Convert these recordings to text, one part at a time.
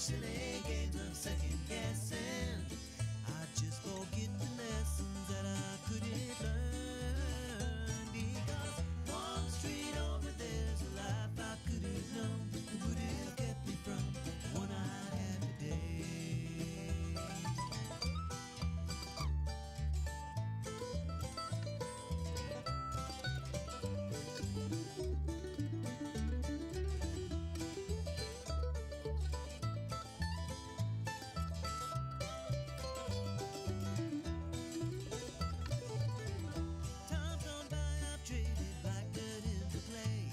silly games of second guessing. I just forget the lessons that I couldn't learn. Because one street over there's a life I could have known that would have kept me from the one I had today. Times gone by, I've traded black dirt into clay.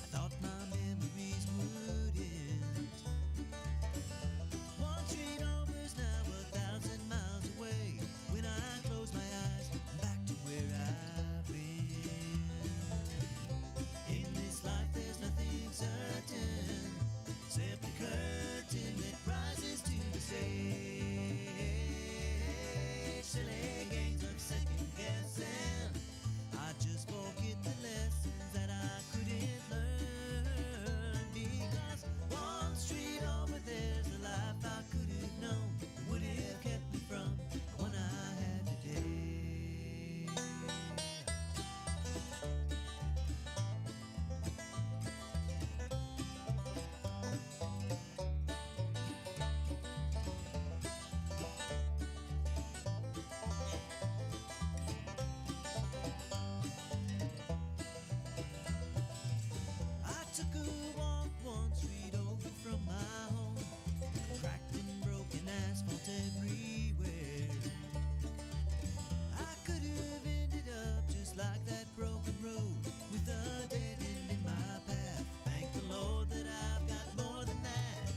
I thought my memories would end. One street over's now 1,000 miles away. When I close my eyes, I'm back to where I've been. In this life, there's nothing certain, except the curtain that rises to the stage. Silly games of second guessing. I just forget the lessons that I couldn't learn. Because one street over there's a life I could have known that would have kept me from the one I had today. I took a walk one street over from my home. Cracked and broken asphalt everywhere. I could have ended up just like that broken road, with a dead end in my path. Thank the Lord that I've got more than that.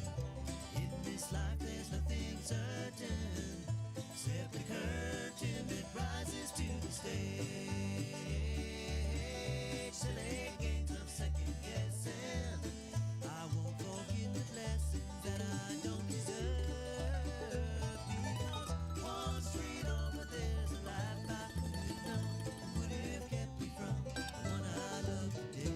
In this life there's nothing certain, except the curtain that rises to the stage. Silly games of second guessing. I won't forget the lessons that I don't deserve. Because one street over there's a life I could have known that would have kept me from the one I love today.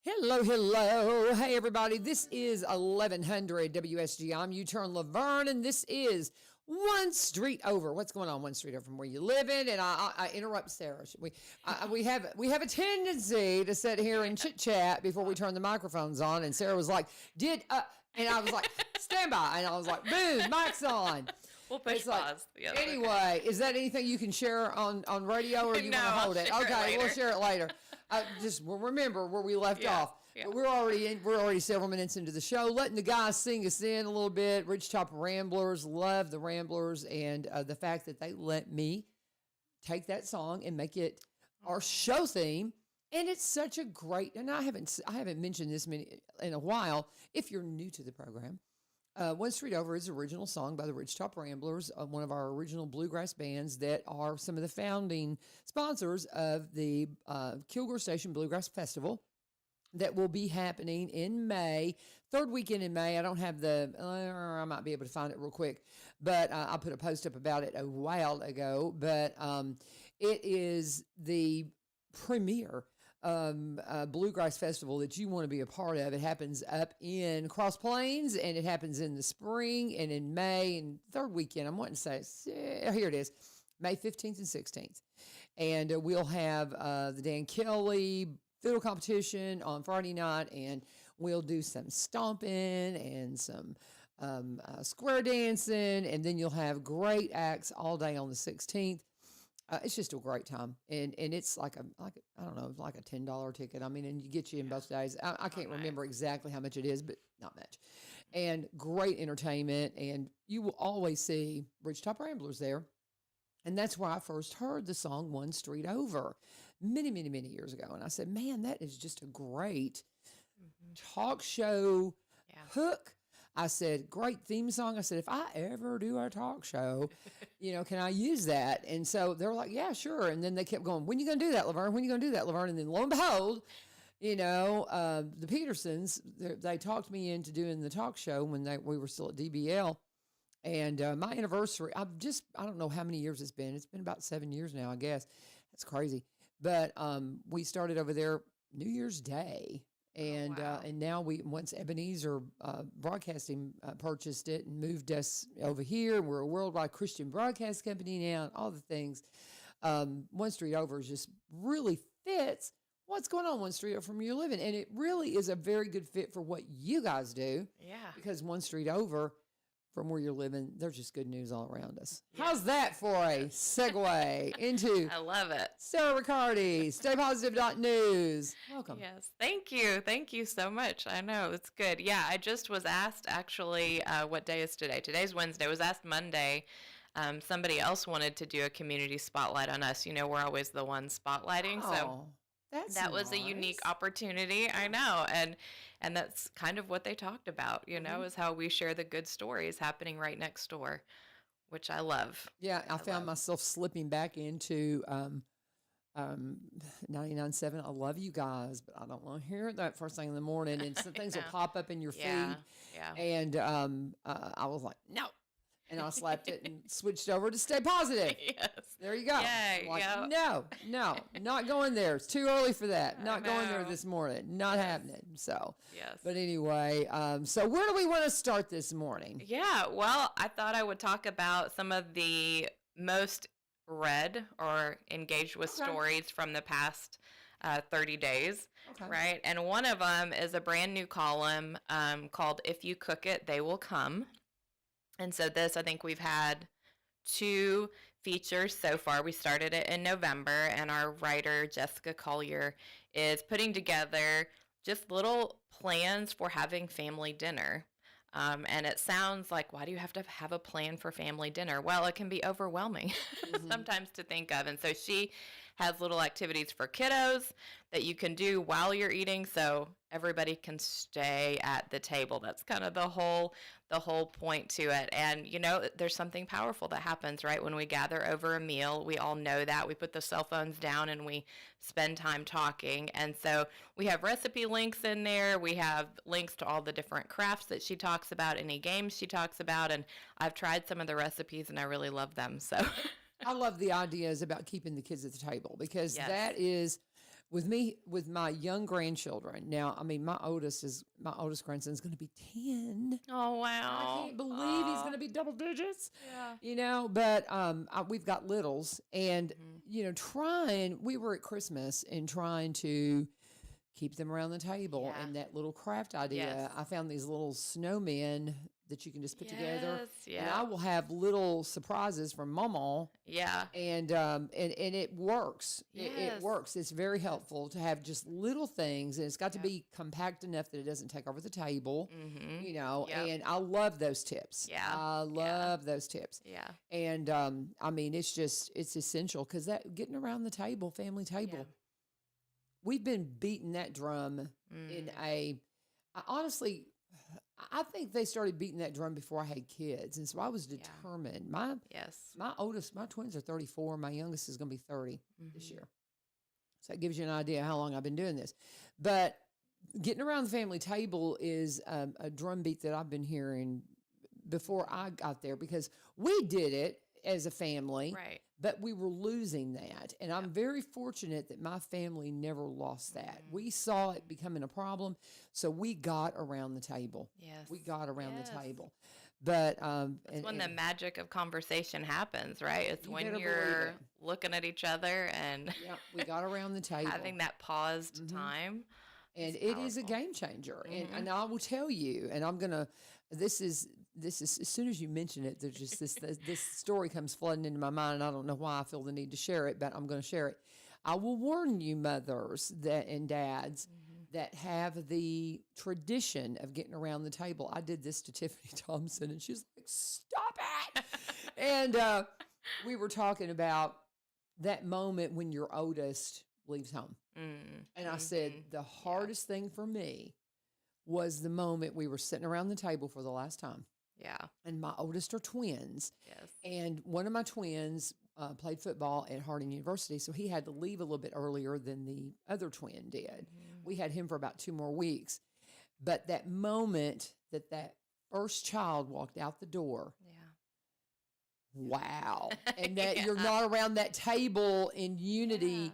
Hello, hello. Hey, everybody. This is 1100 WSG. I'm U-Turn LaVern, and this is One Street Over. What's going on One Street Over from where you live in? And I interrupt Sarah. We have a tendency to sit here and chit-chat before we turn the microphones on, and Sarah was like, and I was like, stand by. And I was like, boom, mic's on. We'll push It's like, pause. Yeah, anyway, is that anything you can share on radio, or you No, want to I'll hold it? share it Okay, we'll later. share it later. Just remember where we left Yeah, off. yeah. But we're already several minutes into the show, letting the guys sing us in a little bit. Ridgetop Ramblers, love the Ramblers, and the fact that they let me take that song and make it our show theme. And it's such a great. And I haven't mentioned this in a while. If you're new to the program. One Street Over is an original song by the Ridgetop Ramblers, one of our original bluegrass bands that are some of the founding sponsors of the Kilgore Station Bluegrass Festival that will be happening in May, third weekend in May. I don't have I might be able to find it real quick, but I put a post up about it a while ago. But it is the premier bluegrass festival that you want to be a part of. It happens up in Cross Plains, and it happens in the spring and in May, and third weekend. I'm wanting to say, here it is, May 15th and 16th. And we'll have the Dan Kelly fiddle competition on Friday night, and we'll do some stomping and some square dancing, and then you'll have great acts all day on the 16th. It's just a great time, and it's like a I don't know, like a $10 ticket. I mean, and you get you in both days. I can't remember exactly how much it is, but not much. And great entertainment, and you will always see Ridgetop Ramblers there. And that's where I first heard the song One Street Over many, many, many years ago. And I said, man, that is just a great talk show hook. I said, great theme song. I said, if I ever do a talk show, can I use that? And so they were like, yeah, sure. And then they kept going, when you going to do that, LaVern? When you going to do that, LaVern? And then lo and behold, the Petersons, they talked me into doing the talk show when we were still at DBL. And my anniversary, I don't know how many years it's been. It's been about 7 years now, I guess. That's crazy. But we started over there New Year's Day. And wow. and now once Ebenezer Broadcasting purchased it and moved us over here, we're a worldwide Christian broadcast company now, and all the things. One street over just really fits what's going on one street over from where you're living, and it really is a very good fit for what you guys do. Yeah. Because one street over from where you're living, there's just good news all around us. Yes. How's that for a segue into I love it. Sarah Ricciardi, StayPositive.News? Welcome. Yes. Thank you. Thank you so much. I know. It's good. Yeah. I just was asked, actually, what day is today? Today's Wednesday. I was asked Monday. Somebody else wanted to do a community spotlight on us. You know, we're always the ones spotlighting. So that was a unique opportunity. I know. And that's kind of what they talked about, you know, is how we share the good stories happening right next door, which I love. Yeah, I found myself slipping back into 99.7. I love you guys, but I don't want to hear that first thing in the morning. And some things will pop up in your feed. Yeah. And I was like, no. And I slapped it and switched over to Stay Positive. Yes. There you go. Yay, I'm like, yep. no, not going there. It's too early for that. Not going there this morning. Not happening. So, Yes. But anyway, so where do we want to start this morning? Yeah, well, I thought I would talk about some of the most read or engaged with stories from the past 30 days, right? And one of them is a brand new column called If You Cook It, They Will Come. And so I think we've had 2 features so far. We started it in November, and our writer, Jessica Collier, is putting together just little plans for having family dinner. And it sounds like, why do you have to have a plan for family dinner? Well, it can be overwhelming sometimes to think of. And so she has little activities for kiddos that you can do while you're eating, so everybody can stay at the table. That's kind of the whole point to it. And, you know, there's something powerful that happens, right? When we gather over a meal, we all know that. We put the cell phones down and we spend time talking. And so we have recipe links in there. We have links to all the different crafts that she talks about, any games she talks about. And I've tried some of the recipes and I really love them. So I love the ideas about keeping the kids at the table because that is with me, with my young grandchildren. Now, I mean, my oldest grandson is going to be 10. Oh, wow. I can't believe he's going to be double digits. Yeah. You know, but we've got littles and, you know, we were at Christmas and trying to keep them around the table and that little craft idea. Yes. I found these little snowmen that you can just put together. Yeah. And I will have little surprises from Mama. Yeah. And it works. It works. It's very helpful to have just little things, and it's got to be compact enough that it doesn't take over the table. You know, and I love those tips. Yeah. I love those tips. Yeah. And I mean, it's essential because that getting around the table, family table. We've been beating that drum honestly, I think they started beating that drum before I had kids. And so I was determined. My twins are 34. My youngest is going to be 30 this year. So that gives you an idea how long I've been doing this. But getting around the family table is a drum beat that I've been hearing before I got there because we did it as a family. Right. But we were losing that. And I'm very fortunate that my family never lost that. We saw it becoming a problem. So we got around the table. Yes. We got around the table. But it's when the magic of conversation happens, right? It's when you're looking at each other and we got around the table. having that paused time. And it is a game changer. And I will tell you, and I'm going to, this is as soon as you mention it, there's just this story comes flooding into my mind, and I don't know why I feel the need to share it, but I'm going to share it. I will warn you, mothers and dads that have the tradition of getting around the table. I did this to Tiffany Thompson, and she's like, "Stop it!" And we were talking about that moment when your oldest leaves home, and I said the hardest thing for me was the moment we were sitting around the table for the last time. Yeah. And my oldest are twins. Yes. And one of my twins played football at Harding University, so he had to leave a little bit earlier than the other twin did. We had him for about 2 more weeks. But that moment that first child walked out the door, wow. And that you're not around that table in unity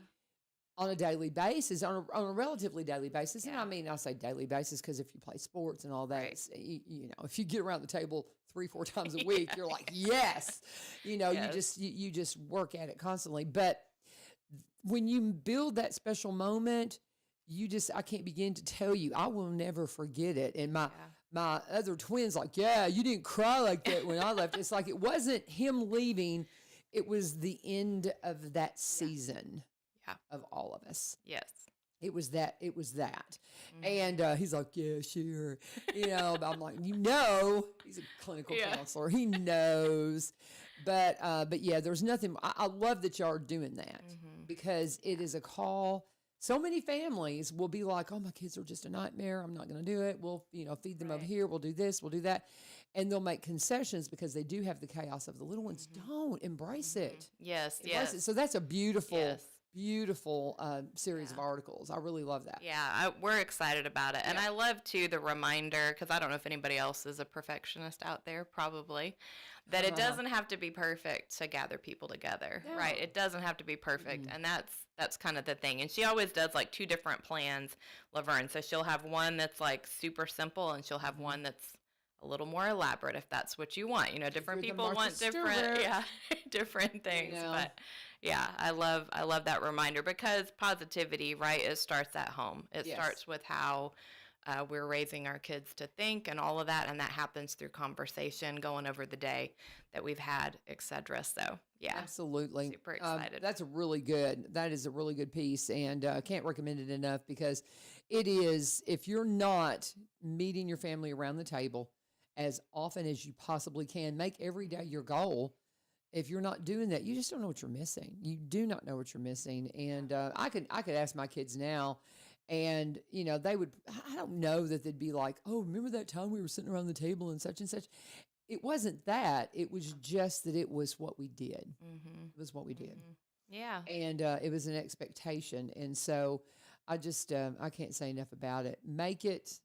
on a daily basis, on a relatively daily basis. And Yeah. I mean, I say daily basis because if you play sports and all that, Right. it's, you know, if you get around the table 3-4 times a week, you're like, yes, you know, Yes. you just work at it constantly. But when you build that special moment, I can't begin to tell you, I will never forget it. And my other twins, like, yeah, you didn't cry like that when I left. It's like, it wasn't him leaving. It was the end of that season Yeah. of all of us. Yes. It was that. Mhm. And he's like, yeah, sure. You know, but I'm like, you know, he's a clinical Yeah. counselor. He knows. But yeah, there's nothing. I love that y'all are doing that Mhm. because it is a call. So many families will be like, oh, my kids are just a nightmare. I'm not going to do it. We'll, you know, feed them over Right. here. We'll do this. We'll do that. And they'll make concessions because they do have the chaos of the little ones. Don't embrace it. Yes. Embrace Yes. it. So that's a beautiful, Yes. beautiful series of Yeah. articles. I really love that. Yeah, we're excited about it. And Yeah. I love, too, the reminder, because I don't know if anybody else is a perfectionist out there, probably, that it doesn't have to be perfect to gather people together, right? No. It doesn't have to be perfect. And that's kind of the thing. And she always does, like, 2 different plans, LaVern. So she'll have one that's, like, super simple, and she'll have one that's a little more elaborate if that's what you want. You know, different you're the people want Martha different, Stewart. yeah, different things. know. But yeah, I love that reminder because positivity, right? It starts at home. It Yes. starts with how we're raising our kids to think and all of that, and that happens through conversation, going over the day that we've had, etc. So yeah, Absolutely. super excited. That is a really good piece. And I can't recommend it enough because it is, if you're not meeting your family around the table as often as you possibly can, make every day your goal. If you're not doing that, you just don't know what you're missing. You do not know what you're missing. And I could ask my kids now, and you know they would. I don't know that they'd be like, "Oh, remember that time we were sitting around the table and such and such." It wasn't that. It was just that it was what we did. Mm-hmm. It was what we did, Yeah. and it was an expectation. And so I just I can't say enough about it. Make it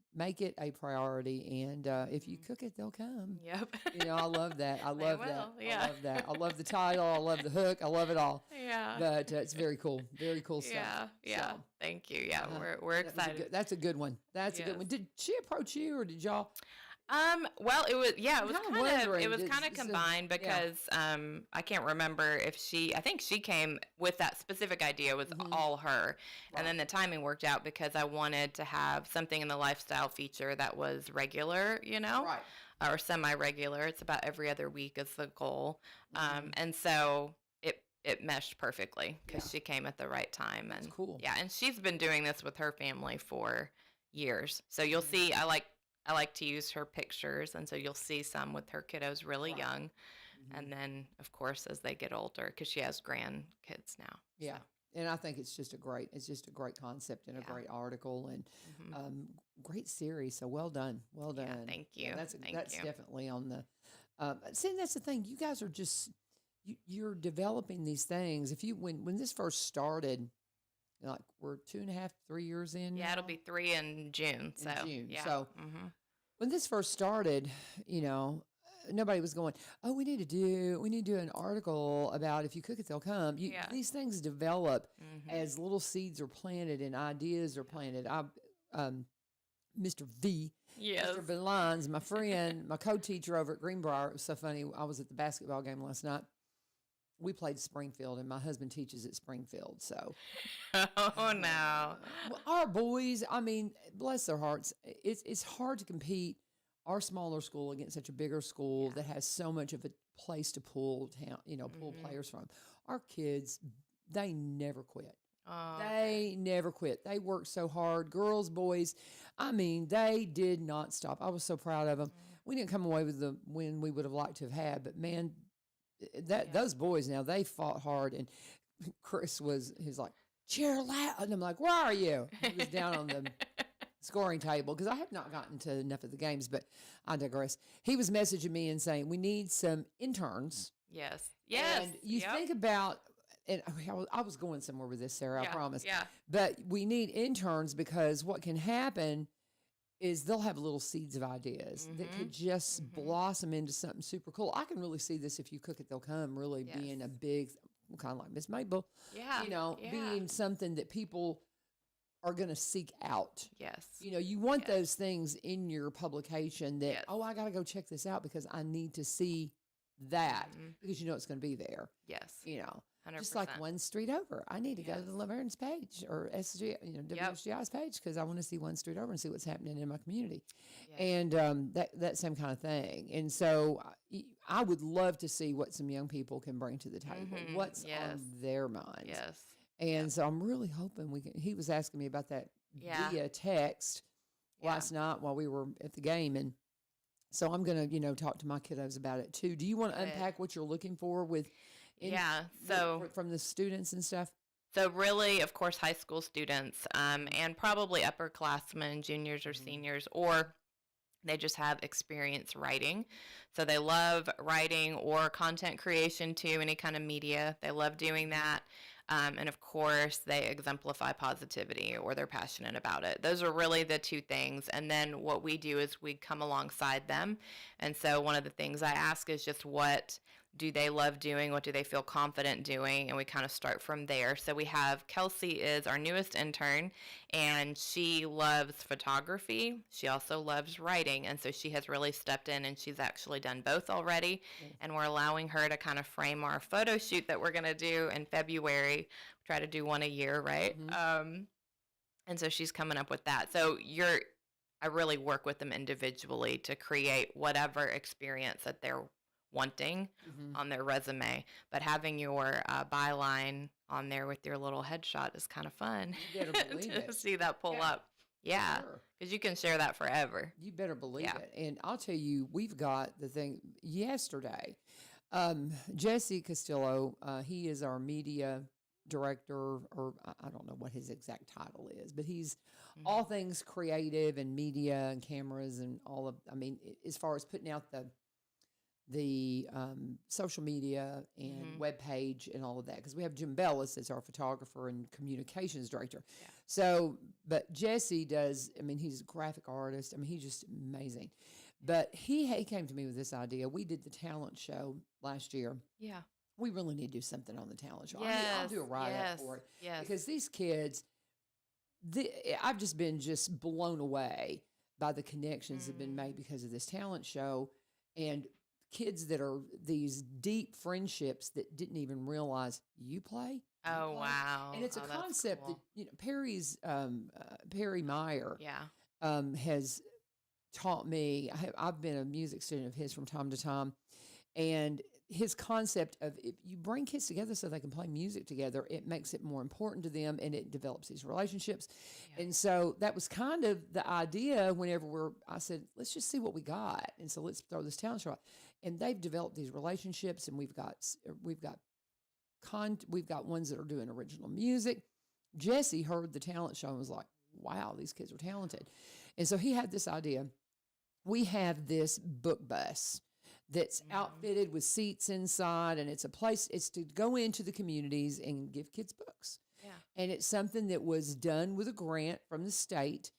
a priority, and if you cook it, they'll come. Yep. You know, I love that. I love that. will, yeah. I love that. I love the title. I love the hook. I love it all. Yeah. But it's very cool. Very cool stuff. Yeah. Yeah. So, Thank you. Yeah. uh-huh. We're that was a excited. good- that's a good one. That's a good Yes. one. Did she approach you, or did y'all? Well, it was, yeah, it was kinda kind of, wondering, it was did- kind of so- combined yeah. because, I can't remember if I think she came with that specific idea was all her. And then the timing worked out because I wanted to have something in the lifestyle feature that was regular, you know, Right. or semi-regular. It's about every other week is the goal. And so it meshed perfectly because she came at the right time. And cool. yeah, and she's been doing this with her family for years. So you'll see, I like to use her pictures, and so you'll see some with her kiddos really young, and then of course as they get older, because she has grandkids now. Yeah. So, And I think it's just a great concept and a Yeah. great article and mhm. great series. So well done. Well Yeah, done. thank Yeah, you. that's Thank you. definitely on the, see, and that's the thing. You guys are just, you're developing these things. If you, when this first started, like we're 2.5, 3 years in. Yeah, it'll now? be 3 in June. So June. yeah. So mhm. when this first started, you know, nobody was going, oh, we need to do an article about if you cook it, they'll come. Yeah. These things develop Mhm. as little seeds are planted and ideas are planted. Mr. V, Yes. Mr. Valines, my friend, my co-teacher over at Greenbrier. It was so funny. I was at the basketball game last night. We played Springfield, and my husband teaches at Springfield. So, Oh no. well, our boys, I mean, bless their hearts, it's hard to compete our smaller school against such a bigger school that has so much of a place to pull players from. Our kids, they never quit. Oh, They never quit. They worked so hard. Girls, boys, I mean, they did not stop. I was so proud of them. We didn't come away with the win we would have liked to have had, but man, those boys now, they fought hard. And Chris he's like, cheer loud. And I'm like, where are you? He was down on the scoring table because I have not gotten to enough of the games, but I digress. He was messaging me and saying, we need some interns. Yes. Yes. And you Yep. think about, and I was going somewhere with this, Sarah, I Yeah, promise. Yeah. But we need interns because what can happen is they'll have little seeds of ideas that could just blossom into something super cool. I can really see this if you cook it, they'll come really Yes. being a big, kind of like Miss Mabel, Yeah. being something that people are going to seek out. Yes. You want those things in your publication that, Yes. I got to go check this out because I need to see that because it's going to be there. Yes. 100%. Just like one street over. I need to go to the LaVern's page or SG, WSGI's page because I want to see one street over and see what's happening in my community. Yes. And that same kind of thing. And so I would love to see what some young people can bring to the table. What's on their minds. Yes. And so I'm really hoping he was asking me about that via text last night while we were at the game. And so I'm going to, talk to my kiddos about it too. Do you want to unpack what you're looking for from the students and stuff? So really, of course, high school students and probably upperclassmen, juniors or seniors, or they just have experience writing. So they love writing or content creation too, any kind of media. They love doing that. And of course, they exemplify positivity or they're passionate about it. Those are really the two things. And then what we do is we come alongside them. And so one of the things I ask is just what do they love doing? What do they feel confident doing? And we kind of start from there. So we have Kelsey is our newest intern, and she loves photography. She also loves writing. And so she has really stepped in, and she's actually done both already. And we're allowing her to kind of frame our photo shoot that we're going to do in February. We try to do one a year, right? And so she's coming up with that. So I really work with them individually to create whatever experience that they're wanting on their resume, but having your byline on there with your little headshot is kind of fun. You better believe to see that pull up. Yeah, because you can share that forever. You better believe it. And I'll tell you, we've got the thing yesterday. Jesse Castillo, he is our media director, or I don't know what his exact title is, but he's all things creative and media and cameras and all of, as far as putting out the social media and web page and all of that, because we have Jim Bellis as our photographer and communications director. So, but Jesse does, he's a graphic artist. He's just amazing. But he came to me with this idea. We did the talent show last year. Yeah. We really need to do something on the talent show. Yes, I'll do a write-up for it. Yes. Because these kids, I've just been blown away by the connections that have been made because of this talent show, and kids that are these deep friendships that didn't even realize you play. Oh, wow. And it's a concept cool. that, Perry Meyer has taught me. I've been a music student of his from time to time. And his concept of if you bring kids together so they can play music together, it makes it more important to them and it develops these relationships. Yeah. And so that was kind of the idea whenever I said, let's just see what we got. And so let's throw this talent show out. And they've developed these relationships, and we've got ones that are doing original music. Jesse heard the talent show and was like, wow, these kids are talented. And so he had this idea. We have this book bus that's outfitted with seats inside, and it's to go into the communities and give kids books. Yeah. And it's something that was done with a grant from the state.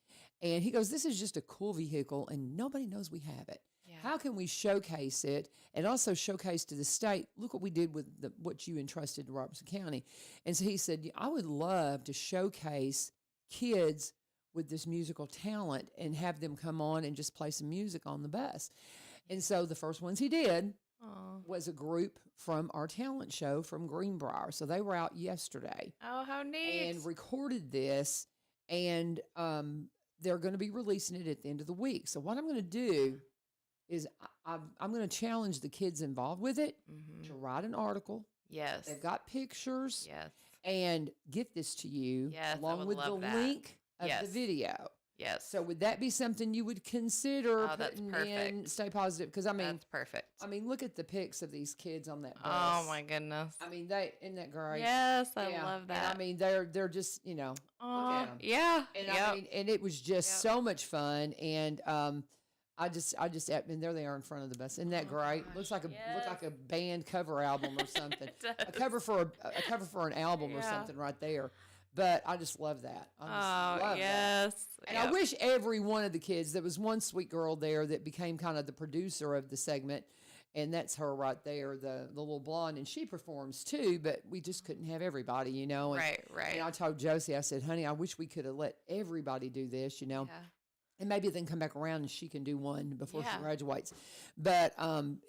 And he goes, this is just a cool vehicle, and nobody knows we have it. Yeah. How can we showcase it and also showcase to the state, look what we did with what you entrusted to Robertson County. And so he said, I would love to showcase kids with this musical talent and have them come on and just play some music on the bus. And so the first ones he did was a group from our talent show from Greenbrier. So they were out yesterday. Oh, how neat. And recorded this, and they're going to be releasing it at the end of the week. So what I'm going to do is I'm going to challenge the kids involved with it to write an article. Yes. They've got pictures. Yes. And get this to you along with the link of the video. Yes. So would that be something you would consider putting in Stay Positive? Because that's perfect. Look at the pics of these kids on that bus. Oh my goodness. Isn't that great? Yes, I love that. And they're just, look at them. Yeah. And and it was just so much fun. And and there they are in front of the bus. Isn't that great? Looks like a band cover album or something. a cover for an album or something right there. But I just love that. I love that. And I wish every one of the kids, there was one sweet girl there that became kind of the producer of the segment. And that's her right there, the little blonde, and she performs too. But we just couldn't have everybody, you know. And, Right. And I told Josie, I said, "Honey, I wish we could have let everybody do this, you know." Yeah. And maybe then come back around and she can do one before she Yeah. graduates. But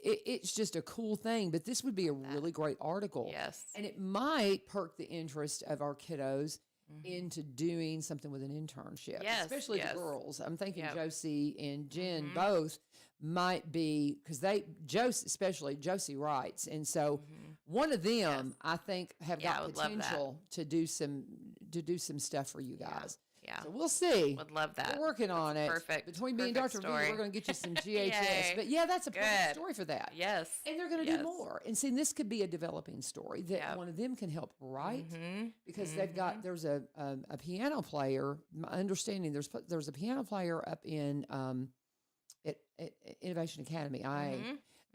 it's just a cool thing. But this would be a really great article. Yes. And it might perk the interest of our kiddos into doing something with an internship, Yes, especially yes. the girls. I'm thinking Yep. Josie and Jen both might be, because Josie writes. And so one of them, I think, have Yeah, I got would love that. potential to do some stuff for you guys. Yeah. So we'll see. Would love that. We're working on it. Perfect. Between me and Perfect Dr. V, story. we're going to get you some GHS. Yay. But yeah, that's a perfect Good. story for that. Yes. And they're going to do more. And see, this could be a developing story that Yep. one of them can help write because they've Mm-hmm. got, there's a piano player. My understanding, there's a piano player up in at Innovation Academy,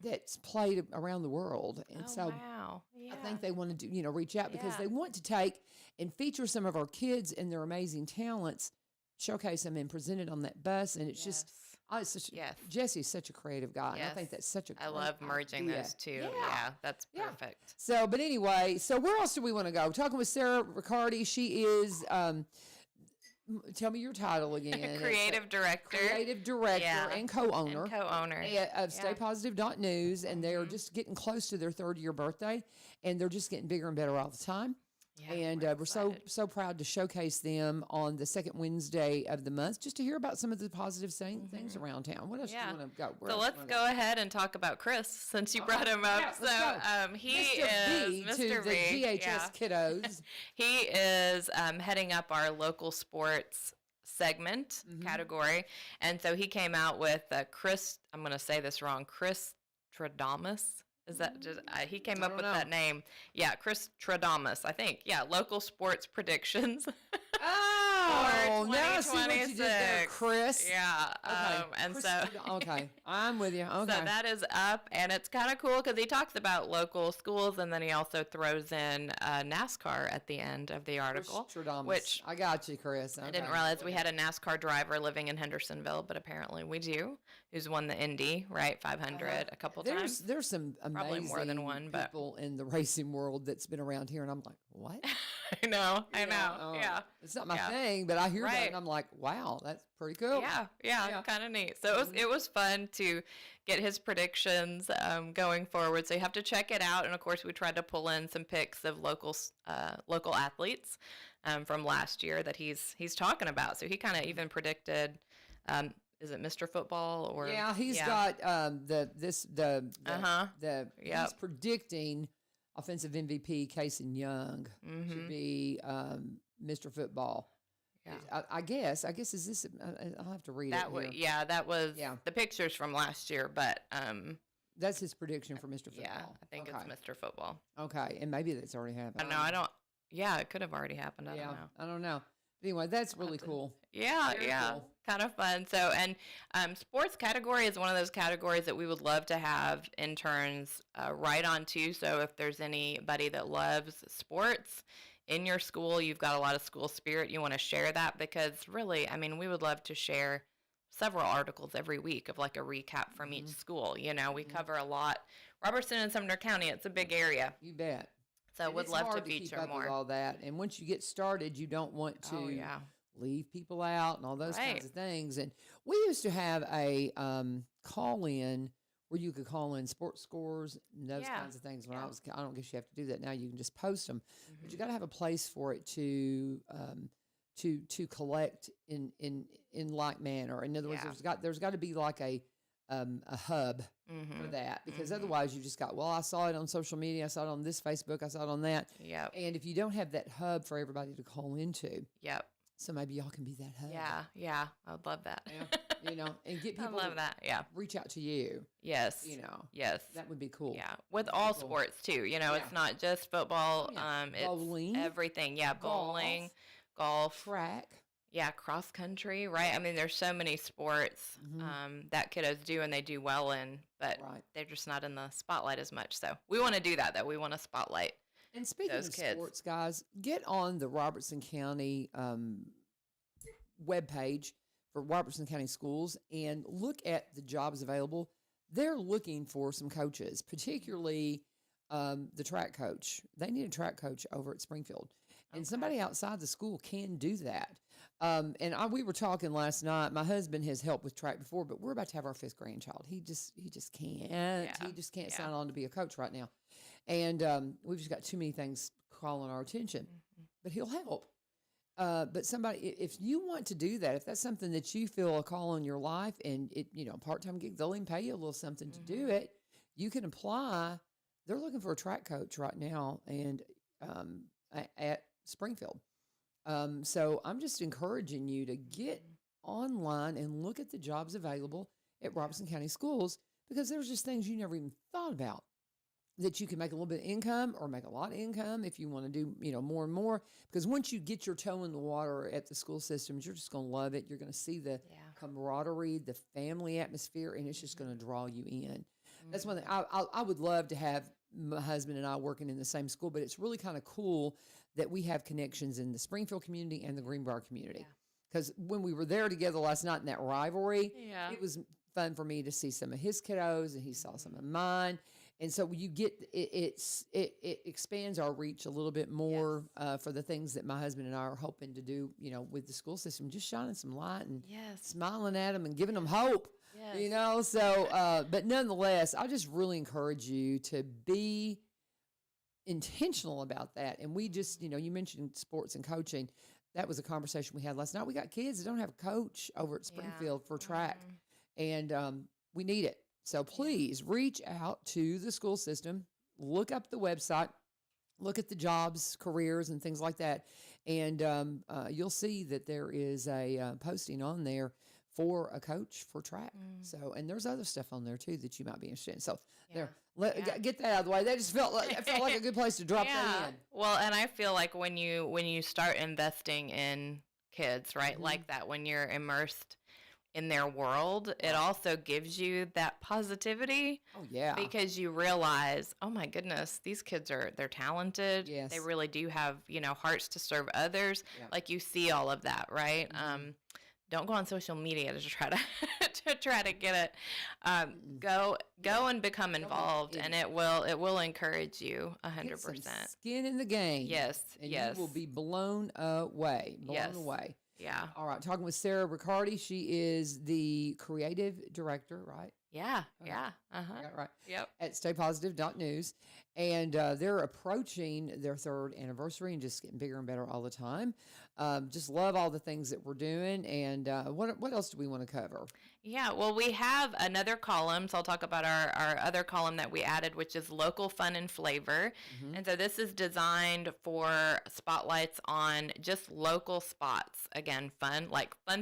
that's played around the world. And so wow. Yeah. I think they want to do, reach out because Yeah. they want to take and feature some of our kids and their amazing talents, showcase them and present it on that bus. And it's just, it's such, Yes. Jesse's such a creative guy. And I Yes. think that's such a I great love merging idea. those two. Yeah. Yeah. That's Yeah. perfect. So, but anyway, so where else do we want to go? Talking with Sarah Ricciardi. She is, tell me your title again. Creative director. Creative director Yeah. and co-owner. And co-owner. Of StayPositive.News, and they are just getting close to their 3rd-year birthday, and they're just getting bigger and better all the time. Yeah, And we're excited. so proud to showcase them on the second Wednesday of the month, just to hear about some of the positive things around town. What else do you want to go? Where So else let's do you go wanna ahead and talk about Chris since you brought him up. Yeah, let's go. He Mr. V is to Mr. the V. GHS Yeah. kiddos. He is heading up our local sports segment category. And so he came out with Chris, I'm going to say this wrong, Chris Tradamus. Is that just, he came up with that name. Yeah, Chris Tradamus, I think. Yeah, local sports predictions. Oh, now I see what you did there, 2026. Chris. Yeah. Okay. And Chris, so. okay, I'm with you. Okay. So that is up, and it's kind of cool because he talks about local schools, and then he also throws in NASCAR at the end of the article. Stradamus. Which I got you, Chris. I didn't realize we had a NASCAR driver living in Hendersonville, but apparently we do, who's won the Indy, right, 500 a couple times. There's some amazing Probably more than one, but people in the racing world that's been around here, and I'm like, what? I know, Yeah, yeah. It's not my Yeah. thing, but I hear that, Right. and I'm like, wow, that's pretty cool. Yeah, Yeah. kind of neat. So it was fun to get his predictions going forward. So you have to check it out. And of course, we tried to pull in some pics of local athletes from last year that he's talking about. So he kind of even predicted. Is it Mr. Football or? Yeah, he's got he's Yep. predicting offensive MVP Casey Young should be Mr. Football. Yeah. I guess is this? I'll have to read That it. was Here. that was Yeah. the pictures from last year, but That's his prediction for Mr. Football. yeah, I think Okay. it's Mr. Football. Okay, and maybe that's already happened. I don't. Yeah, it could have already happened. I don't know. I don't know. But anyway, that's really cool. Yeah, Very yeah, cool. kind of fun. So, and sports category is one of those categories that we would love to have interns write on too. So, if there's anybody that loves sports in your school, you've got a lot of school spirit, you want to share that because really, I mean, we would love to share several articles every week of like a recap from each school. You know, we cover a lot. Robertson and Sumner County, it's a big area. You bet. So, And would it's love to hard keep feature up with more. all that. And once you get started, you don't want to Oh, yeah. leave people out and all those Right. kinds of things. And we used to have a call-in where you could call in sports scores and those Yeah. kinds of things. When Yeah. I don't guess you have to do that now. You can just post them, but you got to have a place for it to collect in like manner. In other words, Yeah. there's got to be like a hub for that, because otherwise you just got, well, I saw it on social media, I saw it on this Facebook, I saw it on that. Yep. And if you don't have that hub for everybody to call into, Yep. so maybe y'all can be that hub. Yeah. Yeah. I would love that. And get I people love to that. Yeah. reach out to you. Yes. Yes, Yes. that would be cool. Yeah. With all cool. sports too. You know, Yeah. it's not just football. Yeah. It's Bowling. everything. Yeah. Bowling, golf. Track. Yeah. Cross country. Right. I mean, there's so many sports that kiddos do and they do well in, but Right. they're just not in the spotlight as much. So we want to do that, though. We want to spotlight. And speaking those of kids. sports, guys, get on the Robertson County webpage for Robertson County Schools and look at the jobs available. they're looking for some coaches, particularly the track coach. They need a track coach over at Springfield. And somebody outside the school can do that. We were talking last night. My husband has helped with track before, but we're about to have our 5th grandchild. He just can't. Yeah. He just can't sign on to be a coach right now. And we've just got too many things calling our attention. But he'll help. But somebody, if you want to do that, if that's something that you feel a call in your life, and it, part-time gig, they'll even pay you a little something to do it. You can apply. They're looking for a track coach right now, and at Springfield. So I'm just encouraging you to get online and look at the jobs available at Robeson County Schools, because there's just things you never even thought about that you can make a little bit of income or make a lot of income if you want to do, more and more. Because once you get your toe in the water at the school systems, you're just going to love it. You're going to see the camaraderie, the family atmosphere, and it's just going to draw you in. That's one thing I would love to have my husband and I working in the same school, but it's really kind of cool that we have connections in the Springfield community and the Greenbrier community. Because when we were there together last night in that rivalry, it was fun for me to see some of his kiddos, and he saw some of mine. And so you get it expands our reach a little bit more for the things that my husband and I are hoping to do, with the school system, just shining some light and smiling at them and giving them hope, So, but nonetheless, I just really encourage you to be intentional about that. And we just, you mentioned sports and coaching. That was a conversation we had last night. We got kids that don't have a coach over at Springfield for track, and we need it. So please reach out to the school system, look up the website, look at the jobs, careers, and things like that. And you'll see that there is a posting on there for a coach for track. So, and there's other stuff on there too that you might be interested in. So get that out of the way. That just felt like a good place to drop that in. Well, and I feel like when you start investing in kids, right, like that, when you're immersed in their world, it also gives you that positivity. Oh yeah. Because you realize, oh my goodness, these kids they're talented. Yes. They really do have, hearts to serve others. Yeah. Like you see all of that, right? Don't go on social media to try to get it. Go and become involved, and it will encourage you 100%. Get some skin in the game. Yes. And you will be blown away. Blown away. Yeah. All right. Talking with Sarah Ricciardi. She is the creative director, right? Yeah. Yeah. Got it right. Yep. At StayPositive.News. And they're approaching their 3rd anniversary and just getting bigger and better all the time. Just love all the things that we're doing. And what else do we want to cover? Yeah, well, we have another column. So I'll talk about our other column that we added, which is local fun and flavor. And so this is designed for spotlights on just local spots. Again, fun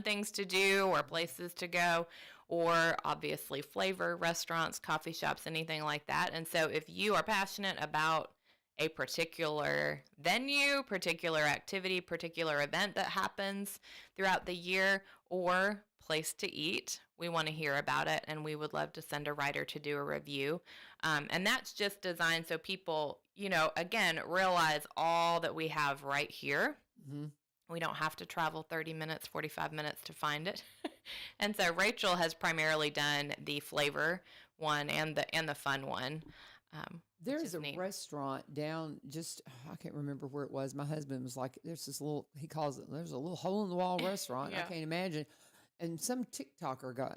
things to do or places to go, or obviously flavor, restaurants, coffee shops, anything like that. And so if you are passionate about a particular venue, particular activity, particular event that happens throughout the year, or place to eat, we want to hear about it, and we would love to send a writer to do a review. And that's just designed so people, again, realize all that we have right here. We don't have to travel 30 minutes, 45 minutes to find it. And so Rachel has primarily done the flavor one and the fun one. There's a restaurant down I can't remember where it was. My husband was like, there's this little, he calls it, there's a little hole in the wall restaurant. I can't imagine. And some TikToker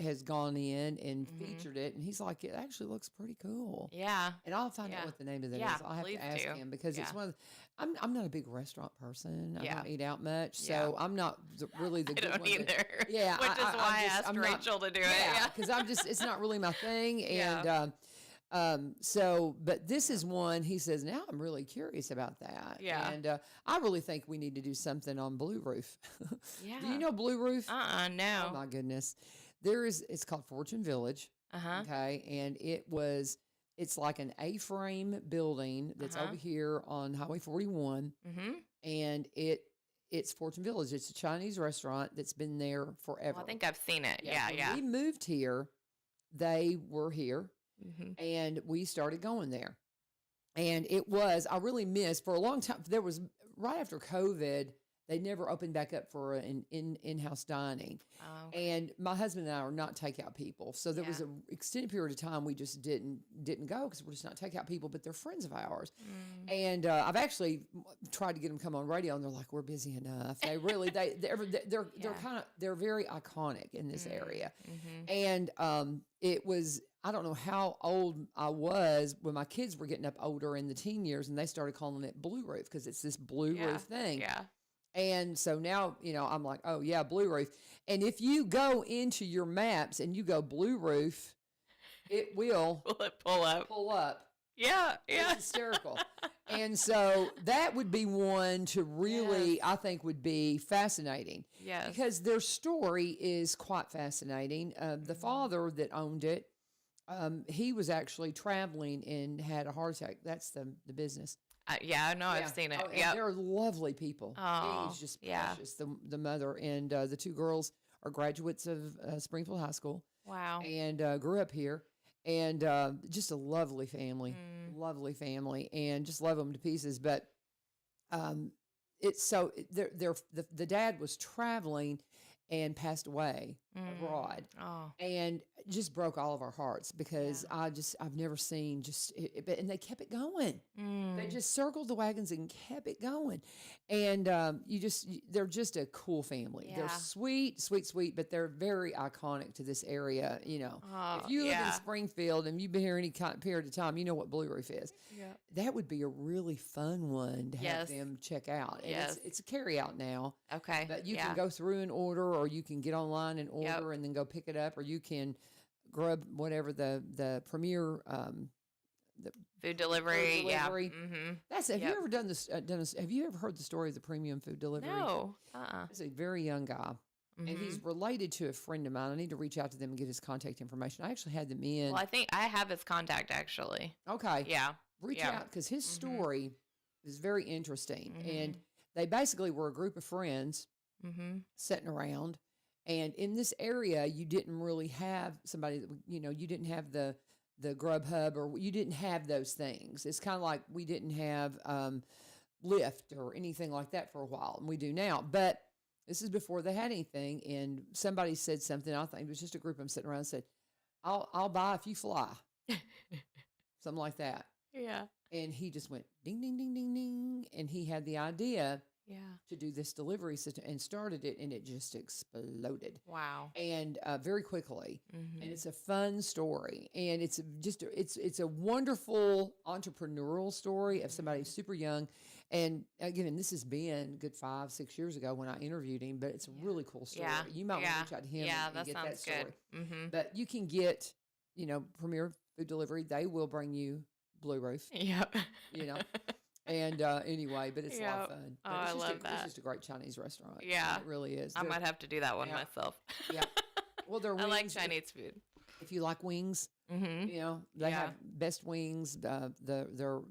has gone in and featured it, and he's like, it actually looks pretty cool. Yeah. And I'll find out what the name of that is. I'll have to ask him, because it's one of I'm not a big restaurant person. I don't eat out much, so I'm not really the good one. I don't either. Yeah. Which is why I asked Rachel to do it. Yeah. Because it's not really my thing. And but this is one, he says, now I'm really curious about that. Yeah. And I really think we need to do something on Blue Roof. Yeah. Do you know Blue Roof? No. Oh my goodness. It's called Fortune Village. Okay. And it's like an A-frame building that's over here on Highway 41. And it's Fortune Village. It's a Chinese restaurant that's been there forever. Well, I think I've seen it. Yeah. When we moved here, they were here. And we started going there. And I really missed for a long time. There was right after COVID, They never opened back up for an in-house dining. Oh, And my husband and I are not takeout people. So there was Yeah. an extended period of time we just didn't go because we're just not takeout people, but they're friends of ours. And I've actually tried to get them to come on radio, and they're like, "We're busy enough." They really they're very iconic in this area. And it was, I don't know how old I was when my kids were getting up older in the teen years, and they started calling it Blue Roof because it's this blue roof thing. Yeah. And so now, I'm like, oh yeah, Blue Roof. And if you go into your maps and you go Blue Roof, it will Will it pull up? pull up. Yeah. It's Yeah. hysterical. And so that would be one to really, I think, would be fascinating. Yes. Because their story is quite fascinating. The father that owned it, he was actually traveling and had a heart attack. That's the business. Yeah, I know. I've seen it. Oh, and Yeah. they're lovely people. Oh, He's just yeah. precious. The mother and the two girls are graduates of Springfield High School Wow. and grew up here. And just a lovely family, and just love them to pieces. But it's so the dad was traveling and passed away abroad, and just broke all of our hearts because I've never seen and they kept it going. They just circled the wagons and kept it going, and they're just a cool family. They're sweet, but they're very iconic to this area. If you live in Springfield and you've been here any period of time, you know what Blue Roof is. Yeah. That would be a really fun one to have them check out. And it's a carry out now. Okay. But you can go through and order, or you can get online and order and then go pick it up, or you can grab whatever the premier Food delivery. Yeah. That's have you ever done this? Have you ever heard the story of the premium food delivery? No. It's a very young guy, and he's related to a friend of mine. I need to reach out to them and get his contact information. I actually had them in. Well, I think I have his contact actually. Okay. Yeah. Reach out because his story is very interesting, and they basically were a group of friends sitting around. And in this area, you didn't really have somebody that, you didn't have the Grubhub, or you didn't have those things. It's kind of like we didn't have Lyft or anything like that for a while, and we do now. But this is before they had anything, and somebody said something. I think it was just a group of them sitting around and said, I'll buy if you fly. Something like that. Yeah. And he just went ding, ding, ding, ding, ding. And he had the idea to do this delivery system and started it, and it just exploded. Wow. And very quickly. And it's a fun story, and it's just it's a wonderful entrepreneurial story of somebody super young. And again, this has been good 5-6 years ago when I interviewed him, but it's a really cool story. Yeah. You might want to reach out to him and that get sounds that story. good. But you can get, Premier Food Delivery. They will bring you Blue Roof. Yep. And anyway, but it's a lot of fun. But I love that. It's just a great Chinese restaurant. Yeah. It really is. I might have to do that one myself. Yeah. Well, their wings. I like Chinese food. If you like wings, they have best wings. Their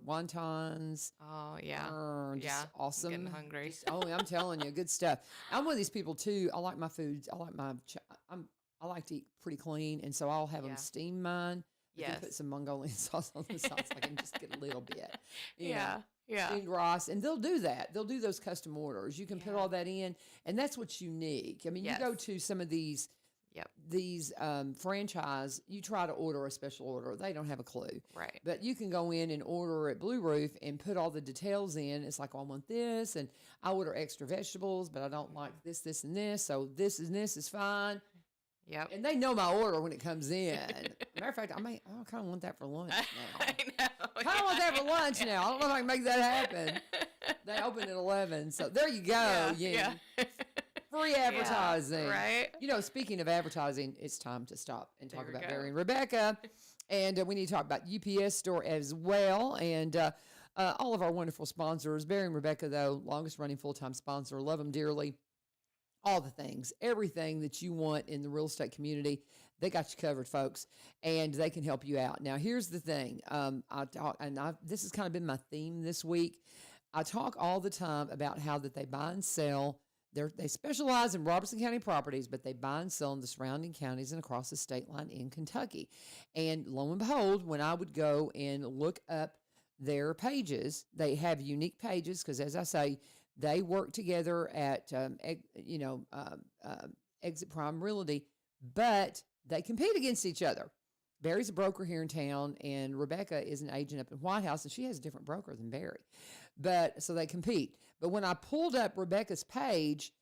wontons. Oh yeah. Just awesome. I'm getting hungry. I'm telling you, good stuff. I'm one of these people too. I like my foods. I like to eat pretty clean, and so I'll have them steam mine. Yes. Put some Mongolian sauce on the sauce. I can just get a little bit. Yeah. Steamed rice, and they'll do that. They'll do those custom orders. You can put all that in, and that's what's unique. I mean, you go to some of these franchise, you try to order a special order. They don't have a clue. Right. But you can go in and order at Blue Roof and put all the details in. It's like, I want this, and I order extra vegetables, but I don't like this, this, and this. So this is fine. Yep. And they know my order when it comes in. Matter of fact, I kind of want that for lunch now. I know. I kind of want that for lunch now. I don't know if I can make that happen. They open at 11. So there you go. Yeah. Free advertising. Right. Speaking of advertising, it's time to stop and talk There we about go. Barry and Rebecca. And we need to talk about UPS store as well. And all of our wonderful sponsors. Barry and Rebecca, though, longest running full-time sponsor. Love them dearly. All the things, everything that you want in the real estate community, they got you covered, folks, and they can help you out. Now, here's the thing. This has kind of been my theme this week. I talk all the time about how that they buy and sell. They specialize in Robertson County properties, but they buy and sell in the surrounding counties and across the state line in Kentucky. And lo and behold, when I would go and look up their pages, they have unique pages because, as I say, They work together at, Exit Prime Realty, but they compete against each other. Barry's a broker here in town, and Rebecca is an agent up in White House, and she has a different broker than Barry. But so they compete. But when I pulled up Rebecca's page,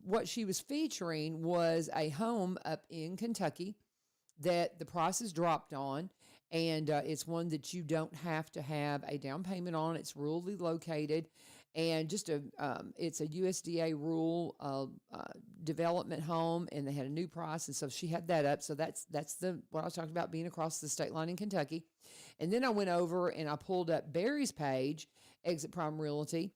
what she was featuring was a home up in Kentucky that the price is dropped on, and it's one that you don't have to have a down payment on. It's rurally located, and it's a USDA rural development home, and they had a new price, and so she had that up. So that's what I was talking about, being across the state line in Kentucky. And then I went over and I pulled up Barry's page, Exit Prime Realty,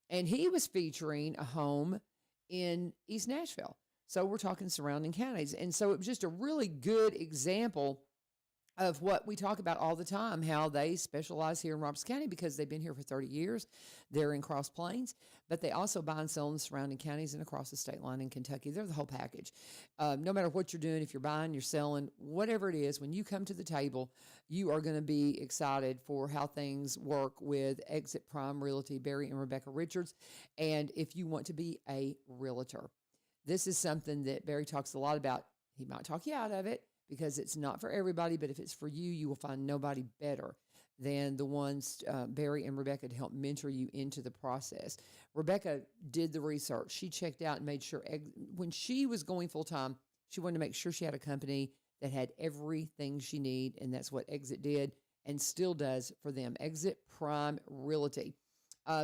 and he was featuring a home in East Nashville. So we're talking surrounding counties. And so it was just a really good example of what we talk about all the time, how they specialize here in Robertson County because they've been here for 30 years. They're in Cross Plains, but they also buy and sell in the surrounding counties and across the state line in Kentucky. They're the whole package. No matter what you're doing, if you're buying, you're selling, whatever it is, when you come to the table, you are going to be excited for how things work with Exit Prime Realty, Barry and Rebecca Richards. And if you want to be a realtor, this is something that Barry talks a lot about. He might talk you out of it, because it's not for everybody, but if it's for you, you will find nobody better than the ones, Barry and Rebecca, to help mentor you into the process. Rebecca did the research. She checked out and made sure when she was going full-time, she wanted to make sure she had a company that had everything she needed, and that's what Exit did and still does for them. Exit Prime Realty.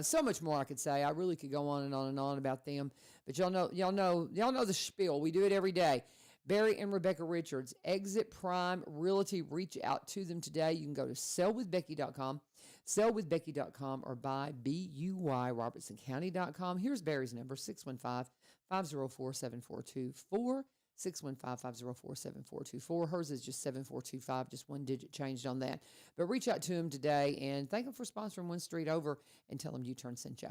So much more I could say. I really could go on and on and on about them, but y'all know the spiel. We do it every day. Barry and Rebecca Richards, Exit Prime Realty. Reach out to them today. You can go to sellwithbecky.com, sellwithbecky.com, or BUYRobertsonCounty.com. Here's Barry's number, 615-504-7424, 615-504-7424. Hers is just 7425, just one digit changed on that. But reach out to him today and thank him for sponsoring One Street Over and tell him U-Turn sent you.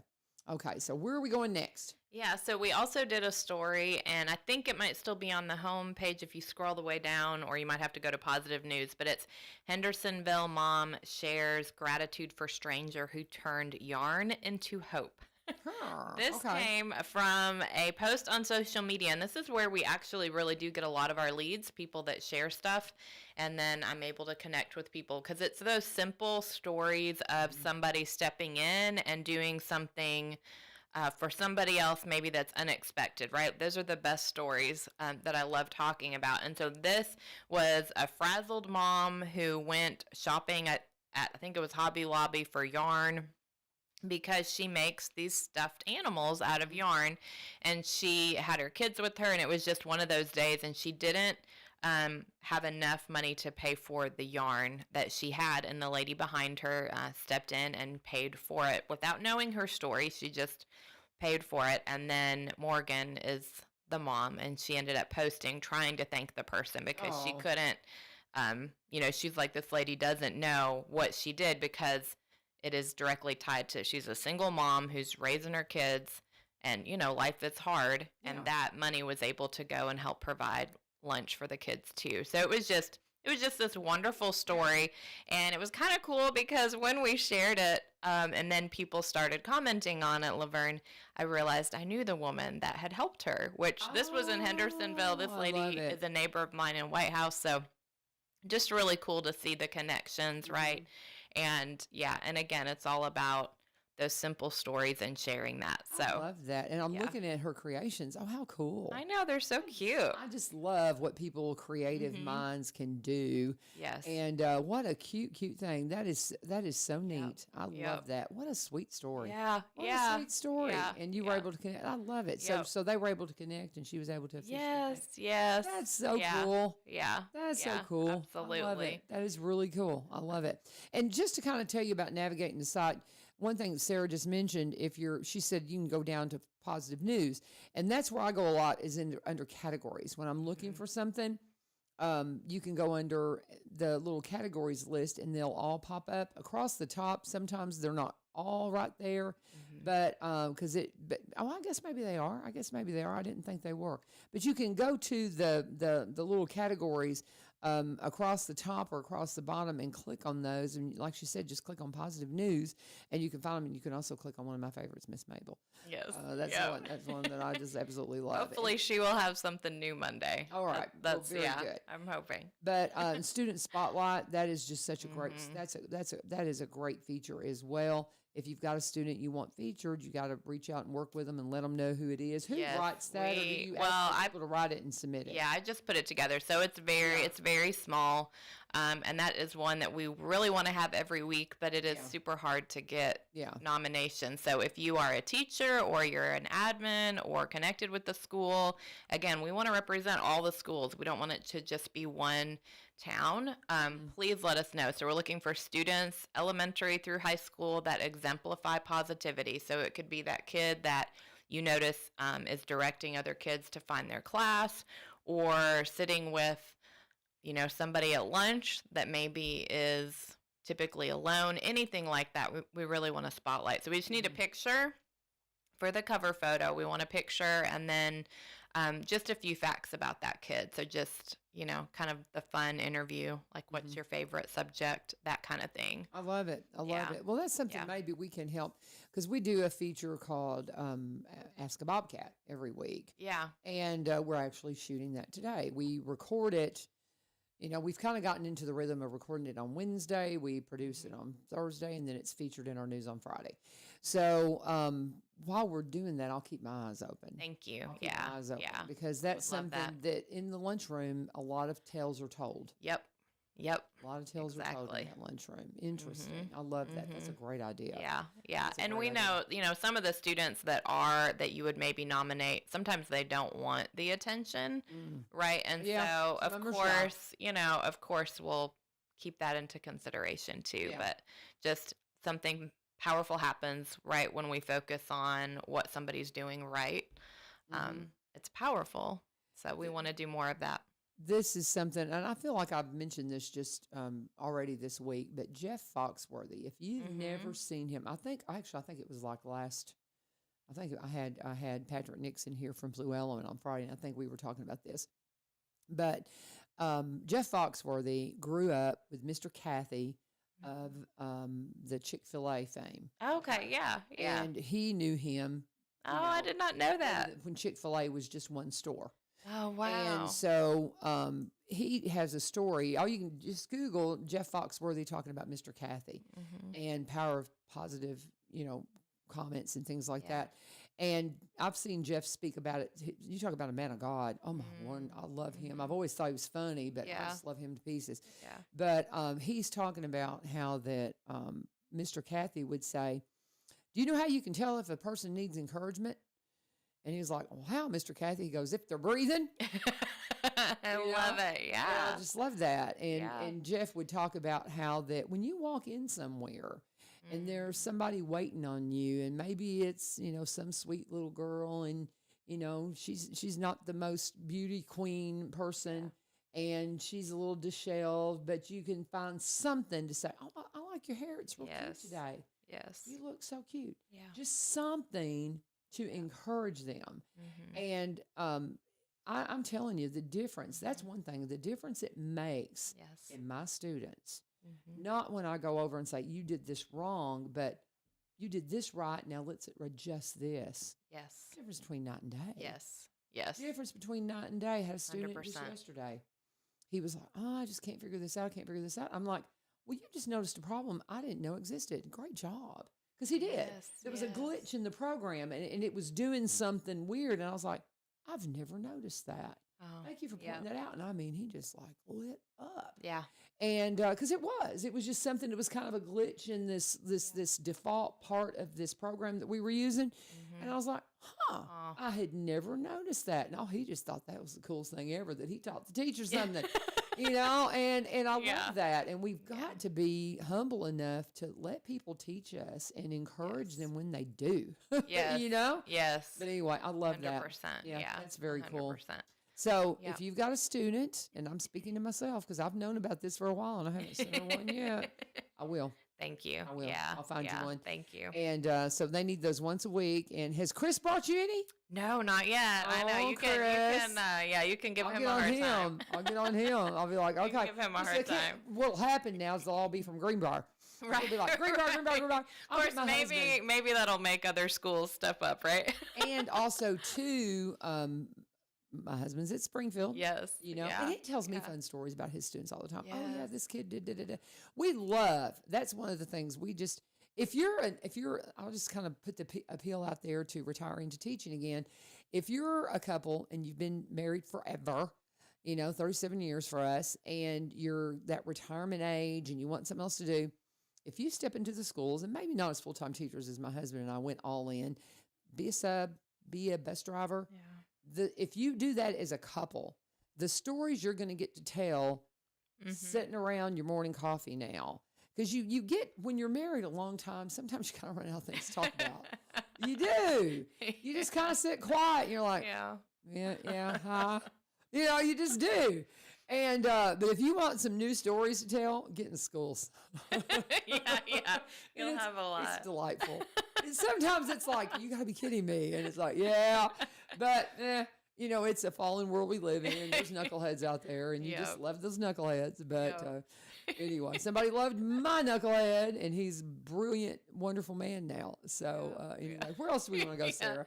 Okay, so where are we going next? Yeah, so we also did a story, and I think it might still be on the home page if you scroll the way down, or you might have to go to Positive News, but it's Hendersonville mom shares gratitude for stranger who turned yarn into hope. This came from a post on social media, and this is where we actually really do get a lot of our leads, people that share stuff, and then I'm able to connect with people because it's those simple stories of somebody stepping in and doing something for somebody else maybe that's unexpected, right? Those are the best stories that I love talking about. And so this was a frazzled mom who went shopping at I think it was Hobby Lobby for yarn, because she makes these stuffed animals out of yarn, and she had her kids with her, and it was just one of those days, and she didn't have enough money to pay for the yarn that she had, and the lady behind her stepped in and paid for it without knowing her story. She just paid for it, and then Morgan is the mom, and she ended up posting trying to thank the person because she couldn't, she's like, this lady doesn't know what she did because it is directly tied to, she's a single mom who's raising her kids, and, life is hard, and that money was able to go and help provide lunch for the kids too. So it was just this wonderful story, and it was kind of cool because when we shared it, and then people started commenting on it, LaVern, I realized I knew the woman that had helped her, which this was in Hendersonville. This lady is a neighbor of mine in White House, so just really cool to see the connections, right? And and again, it's all about those simple stories and sharing that. So I love that. And I'm looking at her creations. Oh, how cool. I know, they're so cute. I just love what people creative minds can do. Yes. And what a cute thing. That is so neat. I love that. What a sweet story. Yeah. What a sweet story. And you were able to connect. I love it. So they were able to connect, and she was able to. Yes. That's so cool. Yeah. That's so cool. Absolutely. I love it. That is really cool. I love it. And just to kind of tell you about navigating the site, one thing that Sarah just mentioned, she said you can go down to Positive News, and that's where I go a lot, is under categories. When I'm looking for something, you can go under the little categories list, and they'll all pop up across the top. Sometimes they're not all right there, but I guess maybe they are. I didn't think they were. But you can go to the little categories across the top or across the bottom and click on those. And like she said, just click on Positive News and you can find them. And you can also click on one of my favorites, Miss Mabel. Yes. That's one that I just absolutely love. Hopefully she will have something new Monday. All right. That's very good. I'm hoping. But Student Spotlight, that is just such a great, that is a great feature as well. If you've got a student you want featured, you got to reach out and work with them and let them know who it is. Who writes that, or do you ask people to write it and submit it? Yeah, I just put it together, so it's very small, and that is one that we really want to have every week. But it is super hard to get nominations. So if you are a teacher or you're an admin or connected with the school, again, we want to represent all the schools. We don't want it to just be one town. Please let us know. So we're looking for students, elementary through high school, that exemplify positivity. So it could be that kid that you notice is directing other kids to find their class, or sitting with, somebody at lunch that maybe is typically alone, anything like that. We really want to spotlight. So we just need a picture for the cover photo. We want a picture, and then just a few facts about that kid. So just, kind of the fun interview, like what's your favorite subject, that kind of thing. I love it. I love it. Well, that's something maybe we can help, because we do a feature called Ask a Bobcat every week. Yeah. And we're actually shooting that today. We record it. We've kind of gotten into the rhythm of recording it on Wednesday. We produce it on Thursday, and then it's featured in our news on Friday. So while we're doing that, I'll keep my eyes open. Thank you. I'll keep my eyes open, because that's something that in the lunchroom, a lot of tales are told. Yep. A lot of tales are told in that lunchroom. Interesting. I love that. That's a great idea. Yeah. And we know, some of the students that you would maybe nominate, sometimes they don't want the attention, right? And so, of course, we'll keep that into consideration too. But just something powerful happens right when we focus on what somebody's doing right. It's powerful. So we want to do more of that. This is something, and I feel like I've mentioned this just already this week, but Jeff Foxworthy, if you've never seen him, I think it was like I think I had Patrick Nixon here from Blue Element on Friday, and I think we were talking about this. But Jeff Foxworthy grew up with Mr. Kathy of the Chick-fil-A fame. Okay, yeah. And he knew him. I did not know that. When Chick-fil-A was just one store. Oh, wow. And so he has a story. You can just Google Jeff Foxworthy talking about Mr. Kathy and power of positive, comments and things like that. And I've seen Jeff speak about it. You talk about a man of God. Oh, my Lord, I love him. I've always thought he was funny, but I just love him to pieces. Yeah. But he's talking about how that Mr. Kathy would say, do you know how you can tell if a person needs encouragement? And he was like, well, how, Mr. Kathy? He goes, if they're breathing. I love it. Yeah. I just love that. And Jeff would talk about how that when you walk in somewhere and there's somebody waiting on you, and maybe it's, some sweet little girl, and, she's not the most beauty queen person, and she's a little disheveled, but you can find something to say, oh, I like your hair. It's real cute today. Yes. You look so cute. Yeah. Just something to encourage them. And I'm telling you, the difference, that's one thing, the difference it makes in my students. Not when I go over and say, you did this wrong, but you did this right. Now let's adjust this. Yes. The difference between night and day. Yes. The difference between night and day. I had a student 100%. just yesterday. He was like, I just can't figure this out. I'm like, well, you just noticed a problem I didn't know existed. Great job. Because he did. There was a glitch in the program, and it was doing something weird. And I was like, I've never noticed that. Oh, thank you for pointing that out. And I mean, he just like lit up. Yeah. And because it was just something that was kind of a glitch in this default part of this program that we were using. And I was like, I had never noticed that. No, he just thought that was the coolest thing ever, that he taught the teacher something. And I love that. And we've got to be humble enough to let people teach us and encourage them when they do. Yes. Yes. But anyway, I love 100%. that. Yeah. That's very 100%. cool. So if you've got a student, and I'm speaking to myself because I've known about this for a while and I haven't sent her one yet, I will. Thank you. I will. Yeah. I'll find you one. Thank you. And so they need those once a week. And has Chris brought you any? No, not yet. I know you Chris. you can give I'll him get a on hard him. time. I'll get on him. I'll be like, okay. give him a He hard said, time. What'll happen now is they'll all be from Greenbrier. Right. He'll be like, Greenbrier. Of course, maybe that'll make other schools step up, right? And also, too, my husband's at Springfield. Yes. You know, and it tells me fun stories about his students all the time. Yes. Oh, yeah, this kid did. We love, that's one of the things we just, if you're, I'll just kind of put the appeal out there to retiring to teaching again. If you're a couple and you've been married forever, 37 years for us, and you're that retirement age and you want something else to do, if you step into the schools, and maybe not as full-time teachers as my husband and I went all in, be a sub, be a bus driver. Yeah. If you do that as a couple, the stories you're going to get to tell sitting around your morning coffee now, because you get, when you're married a long time, sometimes you kind of run out of things to talk about. You do. You just kind of sit quiet and you're like, huh? You just do. And but if you want some new stories to tell, get in the schools. You'll have a lot. It's delightful. And sometimes it's like, you got to be kidding me. And it's like, but it's a fallen world we live in. And there's knuckleheads out there, and you just love those knuckleheads. But anyway, somebody loved my knucklehead, and he's a brilliant, wonderful man now. So anyway, where else do we want to go, Sarah?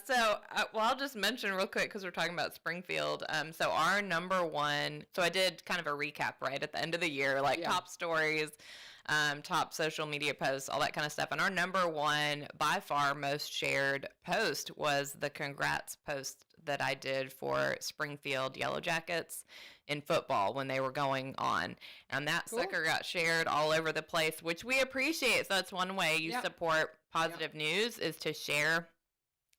So, I'll just mention real quick, because we're talking about Springfield. So our number one, so I did kind of a recap, right, at the end of the year, like top stories, top social media posts, all that kind of stuff. And our number one, by far most shared post was the congrats post that I did for Springfield Yellow Jackets in football when they were going on. And that sucker got shared all over the place, which we appreciate. So that's one way you support positive news, is to share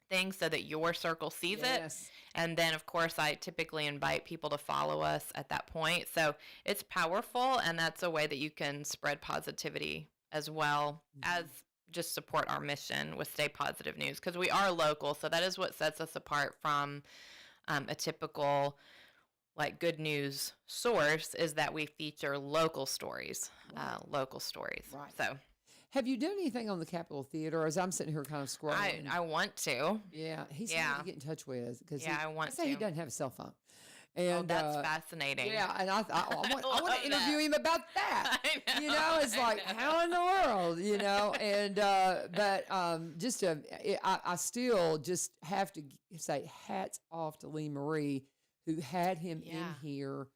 things so that your circle sees it. And then, of course, I typically invite people to follow us at that point. So it's powerful, and that's a way that you can spread positivity as well as just support our mission with Stay Positive News, because we are local. So that is what sets us apart from a typical good news source, is that we feature local stories, Right. So have you done anything on the Capitol Theater? As I'm sitting here kind of scrolling. I want to. Yeah, he's hard to get in touch with, because I want to. He doesn't have a cell phone. And that's fascinating. Yeah, and I want to interview him about that. I know. It's like, how in the world, And I still just have to say hats off to Lee Marie, who had him in here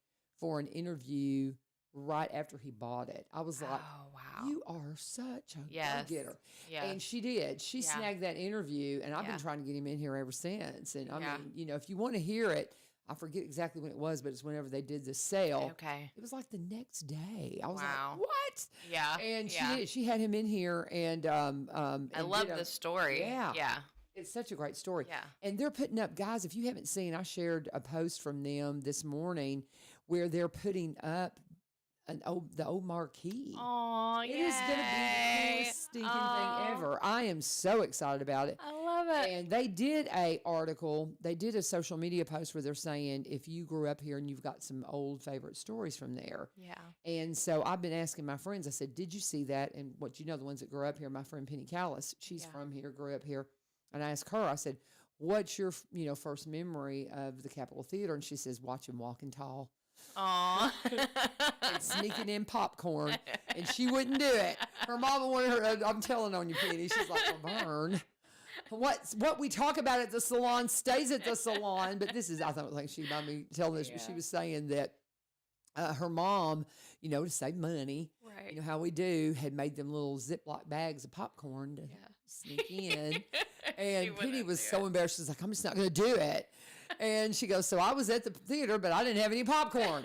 for an interview right after he bought it. I was like, oh, wow. You are such a go-getter. Yeah. And she did. She snagged that interview, and I've been trying to get him in here ever since. And I mean, if you want to hear it, I forget exactly when it was, but it's whenever they did the sale. Okay. It was like the next day. I was like, what? Yeah. And she had him in here, and I love the story. Yeah. Yeah. It's such a great story. Yeah. And they're putting up, guys, if you haven't seen, I shared a post from them this morning where they're putting up the old marquee. Oh, It is going to be the coolest stinking thing ever. I am so excited about it. I love it. And they did a social media post where they're saying, if you grew up here and you've got some old favorite stories from there. Yeah. And so I've been asking my friends, I said, did you see that? And the ones that grew up here, my friend Penny Callis, she's from here, grew up here. And I asked her, I said, what's your, first memory of the Capitol Theater? And she says, watching Walking Tall. Aww. And sneaking in popcorn, and she wouldn't do it. Her mama wanted her. I'm telling on you, Penny. She's like, LaVern, what we talk about at the salon stays at the salon. But this is, I thought, like, she might be telling this, but she was saying that her mom, to save money, right? How we do, had made them little Ziploc bags of popcorn to sneak in. And Penny was so embarrassed. She's like, I'm just not going to do it. And she goes, so I was at the theater, but I didn't have any popcorn.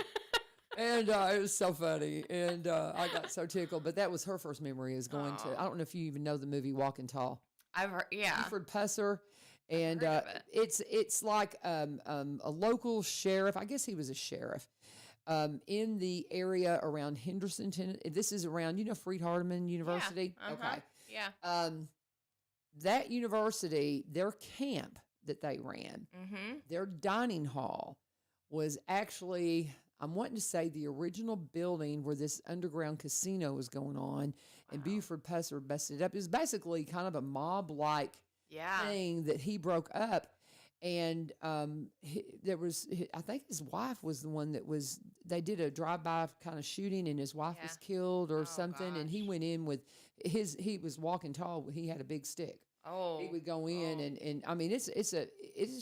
And it was so funny. And I got so tickled. But that was her first memory, is going to, I don't know if you even know the movie Walking Tall. I've heard, Buford Pusser. And it's like a local sheriff. I guess he was a sheriff in the area around Henderson. This is around, Freed-Hardeman University. Yeah. Okay. Yeah. That university, their camp that they ran, their dining hall was actually I'm wanting to say the original building where this underground casino was going on, and Buford Pusser busted it up. It was basically kind of a mob-like thing that he broke up. And I think his wife was the one they did a drive-by kind of shooting, and his wife was killed or something. Gosh. And he went in with he was walking tall. He had a big stick. Oh. He would go in and I mean, it's a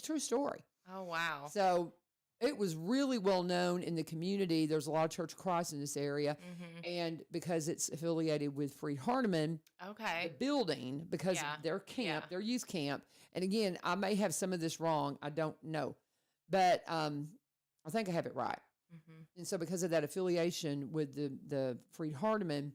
true story. Oh, wow. So it was really well known in the community. There's a lot of Church of Christ in this area. And because it's affiliated with Freed Hardeman, the building, because their camp, their youth camp, and again, I may have some of this wrong. I don't know. But I think I have it right. And so because of that affiliation with the Freed Hardeman,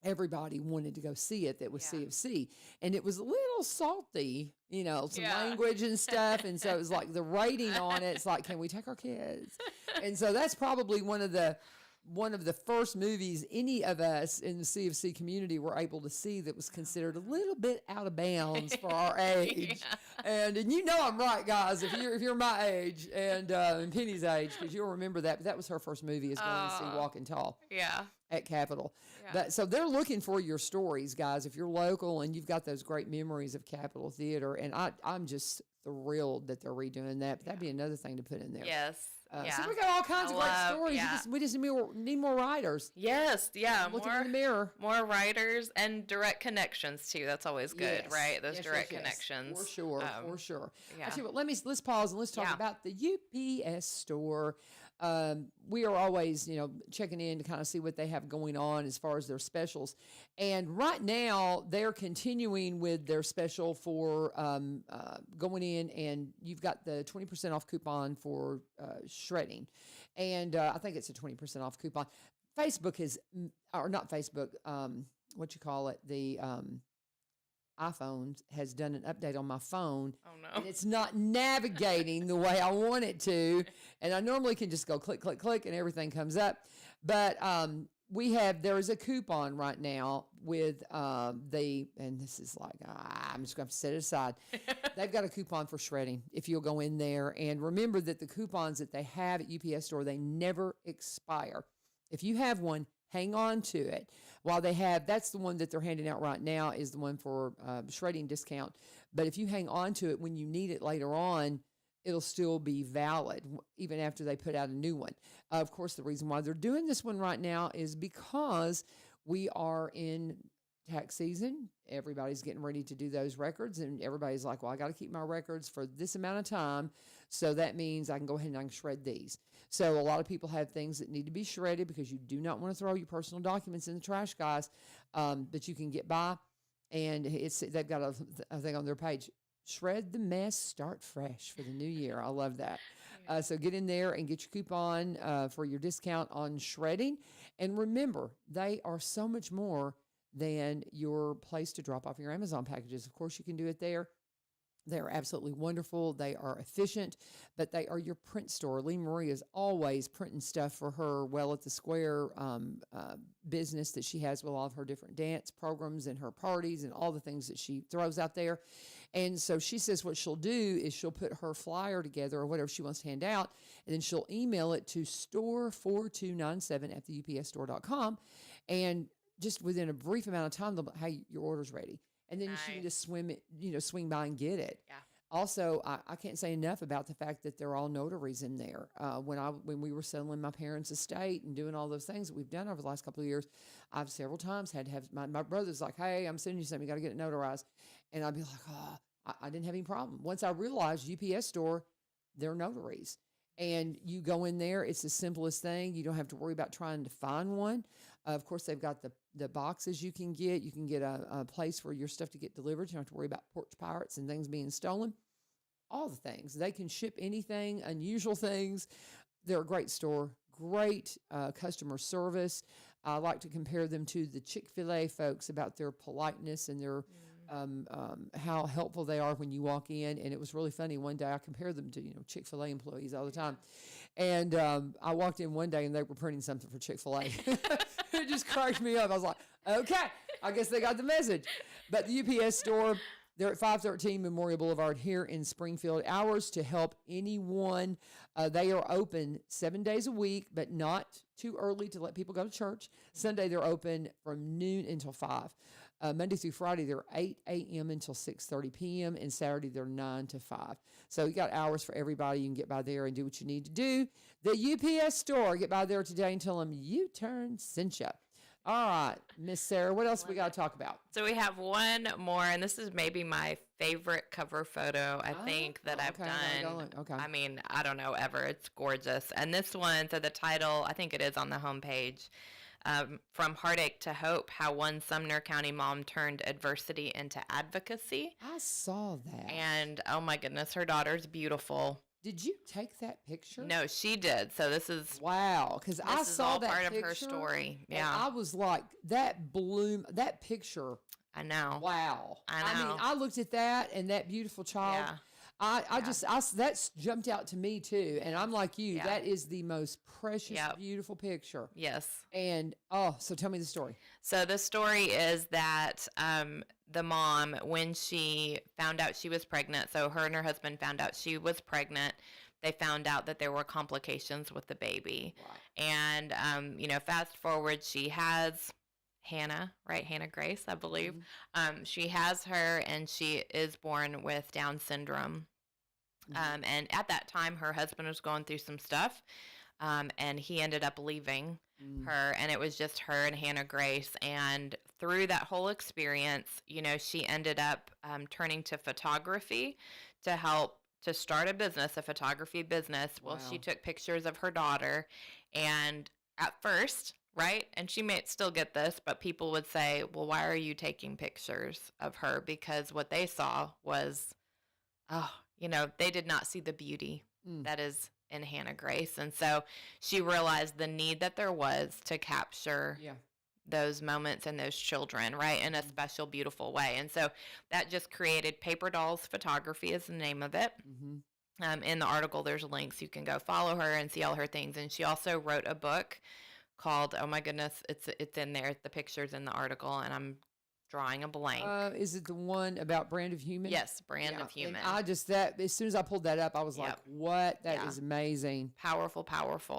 everybody wanted to go see it that was CFC. And it was a little salty, some language and stuff. And so it was like the rating on it, it's like, can we take our kids? And so that's probably one of the first movies any of us in the CFC community were able to see that was considered a little bit out of bounds for our age. And I'm right, guys, if you're my age and Penny's age, because you'll remember that. But that was her first movie, is going to see Walking Tall. At Capitol. But so they're looking for your stories, guys. If you're local and you've got those great memories of Capitol Theater, and I'm just thrilled that they're redoing that. But that'd be another thing to put in there. Yes. So we got all kinds of great stories. We just need more writers. Yes, Looking in the mirror. More writers and direct connections too. That's always good, right? Those direct connections. For sure, for sure. Actually, but let's pause and let's talk about the UPS store. We are always, checking in to kind of see what they have going on as far as their specials. And right now, they're continuing with their special for going in, and you've got the 20% off coupon for shredding. And I think it's a 20% off coupon. Facebook is, or not Facebook, what you call it, the iPhone has done an update on my phone. Oh, no. And it's not navigating the way I want it to. And I normally can just go click, click, click, and everything comes up. But there is a coupon right now with and this is like, I'm just going to set it aside. They've got a coupon for shredding if you'll go in there. And remember that the coupons that they have at UPS Store, they never expire. If you have one, hang on to it. While that's the one that they're handing out right now, is the one for shredding discount. But if you hang on to it when you need it later on, it'll still be valid even after they put out a new one. Of course, the reason why they're doing this one right now is because we are in tax season. Everybody's getting ready to do those records, and everybody's like, well, I got to keep my records for this amount of time. So that means I can go ahead and I can shred these. So a lot of people have things that need to be shredded because you do not want to throw your personal documents in the trash, guys. But you can get by, and they've got a thing on their page. Shred the mess, start fresh for the new year. I love that. So get in there and get your coupon for your discount on shredding. And remember, they are so much more than your place to drop off your Amazon packages. Of course, you can do it there. They're absolutely wonderful. They are efficient, but they are your print store. Lee Marie is always printing stuff for her Well at the Square business that she has with all of her different dance programs and her parties and all the things that she throws out there. And so she says what she'll do is she'll put her flyer together or whatever she wants to hand out, and then she'll email it to store4297@theupsstore.com. And just within a brief amount of time, they'll be, hey, your order's ready. And then she can just swing by and get it. Yeah. Also, I can't say enough about the fact that they're all notaries in there. When we were selling my parents' estate and doing all those things that we've done over the last couple of years, I've several times had to have my brother's like, hey, I'm sending you something, you got to get it notarized. And I'd be like, I didn't have any problem. Once I realized UPS Store, they're notaries. And you go in there, it's the simplest thing. You don't have to worry about trying to find one. Of course, they've got the boxes you can get. You can get a place for your stuff to get delivered. You don't have to worry about porch pirates and things being stolen. All the things. They can ship anything, unusual things. They're a great store, great customer service. I like to compare them to the Chick-fil-A folks about their politeness and their how helpful they are when you walk in. And it was really funny. One day I compared them to, Chick-fil-A employees all the time. And I walked in one day and they were printing something for Chick-fil-A. It just cracked me up. I was like, okay, I guess they got the message. But the UPS Store, They're at 513 Memorial Boulevard here in Springfield. Hours to help anyone. They are open 7 days a week, but not too early to let people go to church. Sunday, they're open from noon until 5. Monday through Friday, they're 8 a.m. until 6:30 p.m. And Saturday, they're 9 to 5. So you got hours for everybody. You can get by there and do what you need to do. The UPS store, get by there today and tell them U-Turn sent you. All right, Miss Sarah, what else we got to talk about? So we have one more, and this is maybe my favorite cover photo, I think, that I've done. Okay. I mean, I don't know, ever. It's gorgeous. And this one, so the title, I think it is on the homepage, From Heartache to Hope, How One Sumner County Mom Turned Adversity into Advocacy. I saw that. And, oh my goodness, her daughter's beautiful. Did you take that picture? No, she did. So this is wow, because I saw that part picture, of her story. Yeah, I was like, that picture. I know. Wow. I know. mean, I looked at that and that beautiful child. Yeah. That's jumped out to me too, and I'm like you. Yeah. That is the most precious, beautiful picture. Yes. And so tell me the story. So the story is that the mom, when she found out she was pregnant, so her and her husband found out she was pregnant, they found out that there were complications with the baby. Right. And, fast forward, she has Hannah, right? Hannah Grace, I believe. Mm-hmm. She has her, and she is born with Down syndrome. Mm-hmm. And at that time, her husband was going through some stuff, and he ended up leaving her, and it was just her and Hannah Grace. And through that whole experience, she ended up turning to photography to help to start a photography business. Well, Wow. she took pictures of her daughter, and at first, right, and she may still get this, but people would say, well, why are you taking pictures of her? Because what they saw was, they did not see the beauty that is in Hannah Grace. And so she realized the need that there was to capture those moments and those children, right, in a special, beautiful way. And so that just created Paper Dolls Photography is the name of it. Mm-hmm. In the article, there's links. You can go follow her and see all her things. And she also wrote a book called, oh my goodness, it's in there. The picture's in the article, and I'm drawing a blank. Is it the one about Brand of Human? Yes, Brand of Human. And as soon as I pulled that up, I was like, what? That is amazing. Powerful.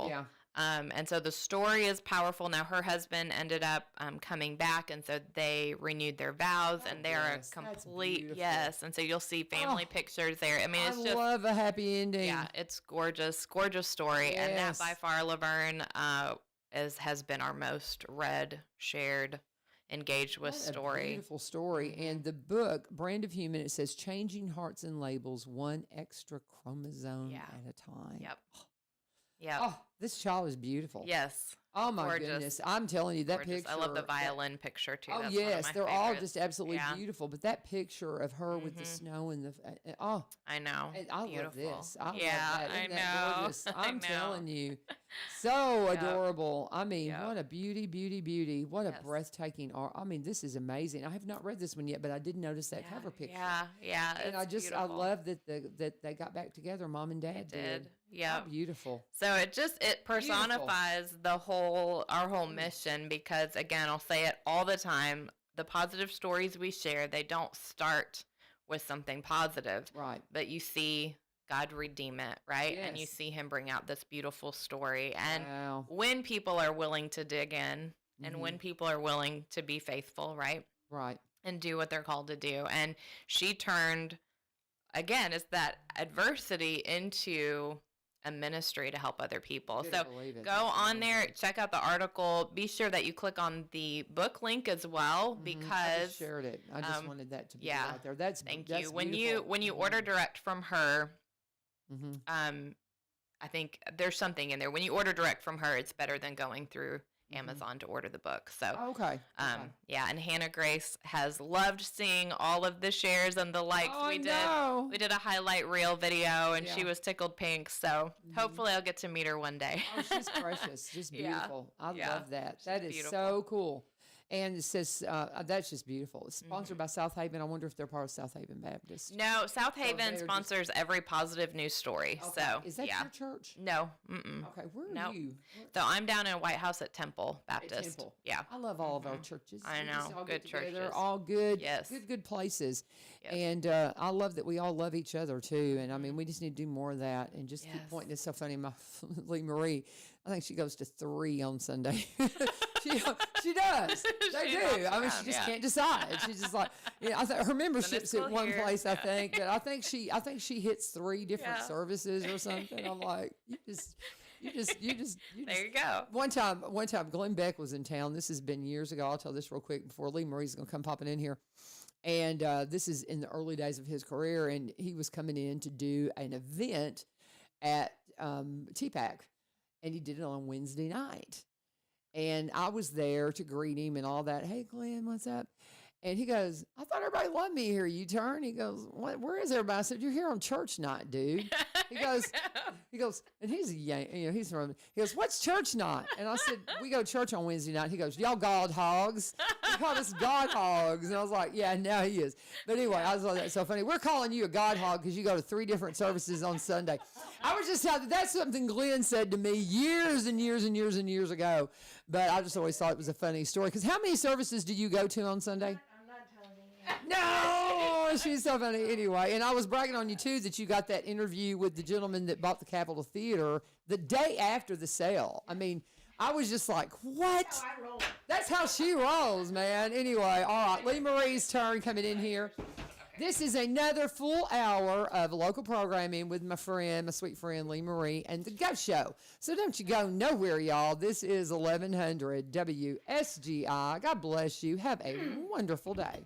Yeah. And so the story is powerful. Now her husband ended up coming back, and so they renewed their vows, and they're a complete And so you'll see family pictures there. I mean, it's just love a happy ending. Yeah, it's gorgeous story, and that by far, LaVern, has been our most read, shared, engaged with story. Beautiful story. And the book, Brand of Human, it says changing hearts and labels one extra chromosome at a time. Yep. Oh, this child is beautiful. Yes. Oh my goodness. I'm telling you, that picture. I love the violin picture too. Oh That's yes, one of my they're all favorites. just absolutely beautiful. But that picture of her with the snow and I know. and I love this. I love that. I Isn't know. that gorgeous? I I'm know. telling you, so adorable. I mean, what a beauty. What a breathtaking art. I mean, this is amazing. I have not read this one yet, but I did notice that cover picture. Yeah. And I love that they got back together. Mom and Dad did. Yeah. Beautiful. So it personifies our whole mission, because again, I'll say it all the time, the positive stories we share, they don't start with something positive. Right. But you see God redeem it, right? Yes. And you see him bring out this beautiful story. And Wow. when people are willing to dig in and when people are willing to be faithful, right? Right. And do what they're called to do. And she turned, again, it's that adversity into a ministry to help other people. So go on there, check out the article. Be sure that you click on the book link as well, because I just shared it. I just wanted that to be out there. Thank you. That's When beautiful. you order direct from her, Mm-hmm. I think there's something in there. When you order direct from her, it's better than going through Amazon to order the book. So, okay. and Hannah Grace has loved seeing all of the shares and the likes we did. We did a highlight reel video, and she was tickled pink. So hopefully I'll get to meet her one day. Oh, she's precious. Just beautiful. I love that. That is beautiful. so cool. And it says, that's just beautiful. It's sponsored by South Haven. I wonder if they're part of South Haven Baptist. No, South Haven sponsors every positive news story. Okay. So is that your church? No. Mm-mm. Okay, where are Nope. you? So I'm down in White House at Temple Baptist. Temple. Yeah. I love all of our churches. I We just know. all Good get together, churches. all good, Yes. good places. Yes. And I love that we all love each other too. And I mean, we just need to do more of that and just keep pointing. It's so funny. My Lee Marie, I think she goes to 3 on Sunday. she does. They do. I mean, she just can't decide. She's just like, I think her membership's at one place. I think, but I think she hits 3 different services or something. I'm like, you just. There you go. One time, Glenn Beck was in town. This has been years ago. I'll tell this real quick before Lee Marie's going to come popping in here. And this is in the early days of his career, and he was coming in to do an event at TPAC, and he did it on Wednesday night. And I was there to greet him and all that. Hey, Glenn, what's up? And he goes, I thought everybody loved me here. You turn. He goes, where is everybody? I said, you're here on church night, dude. He goes, and he's he's from. He goes, what's church night? And I said, we go to church on Wednesday night. He goes, y'all God hogs. He called us God hogs. And I was like, yeah, now he is. But anyway, I was like, that's so funny. We're calling you a God hog because you go to 3 different services on Sunday. I was just telling that's something Glenn said to me years and years and years and years ago. But I just always thought it was a funny story. Because how many services do you go to on Sunday? No, she's so funny. Anyway, and I was bragging on you too that you got that interview with the gentleman that bought the Capitol Theater the day after the sale. I mean, I was just like, what? That's how she rolls, man. Anyway, all right, Lee Marie's turn coming in here. This is another full hour of local programming with my sweet friend Lee Marie and the Go Show. So don't you go nowhere, y'all. This is 1100 WSGI. God bless you. Have a wonderful day.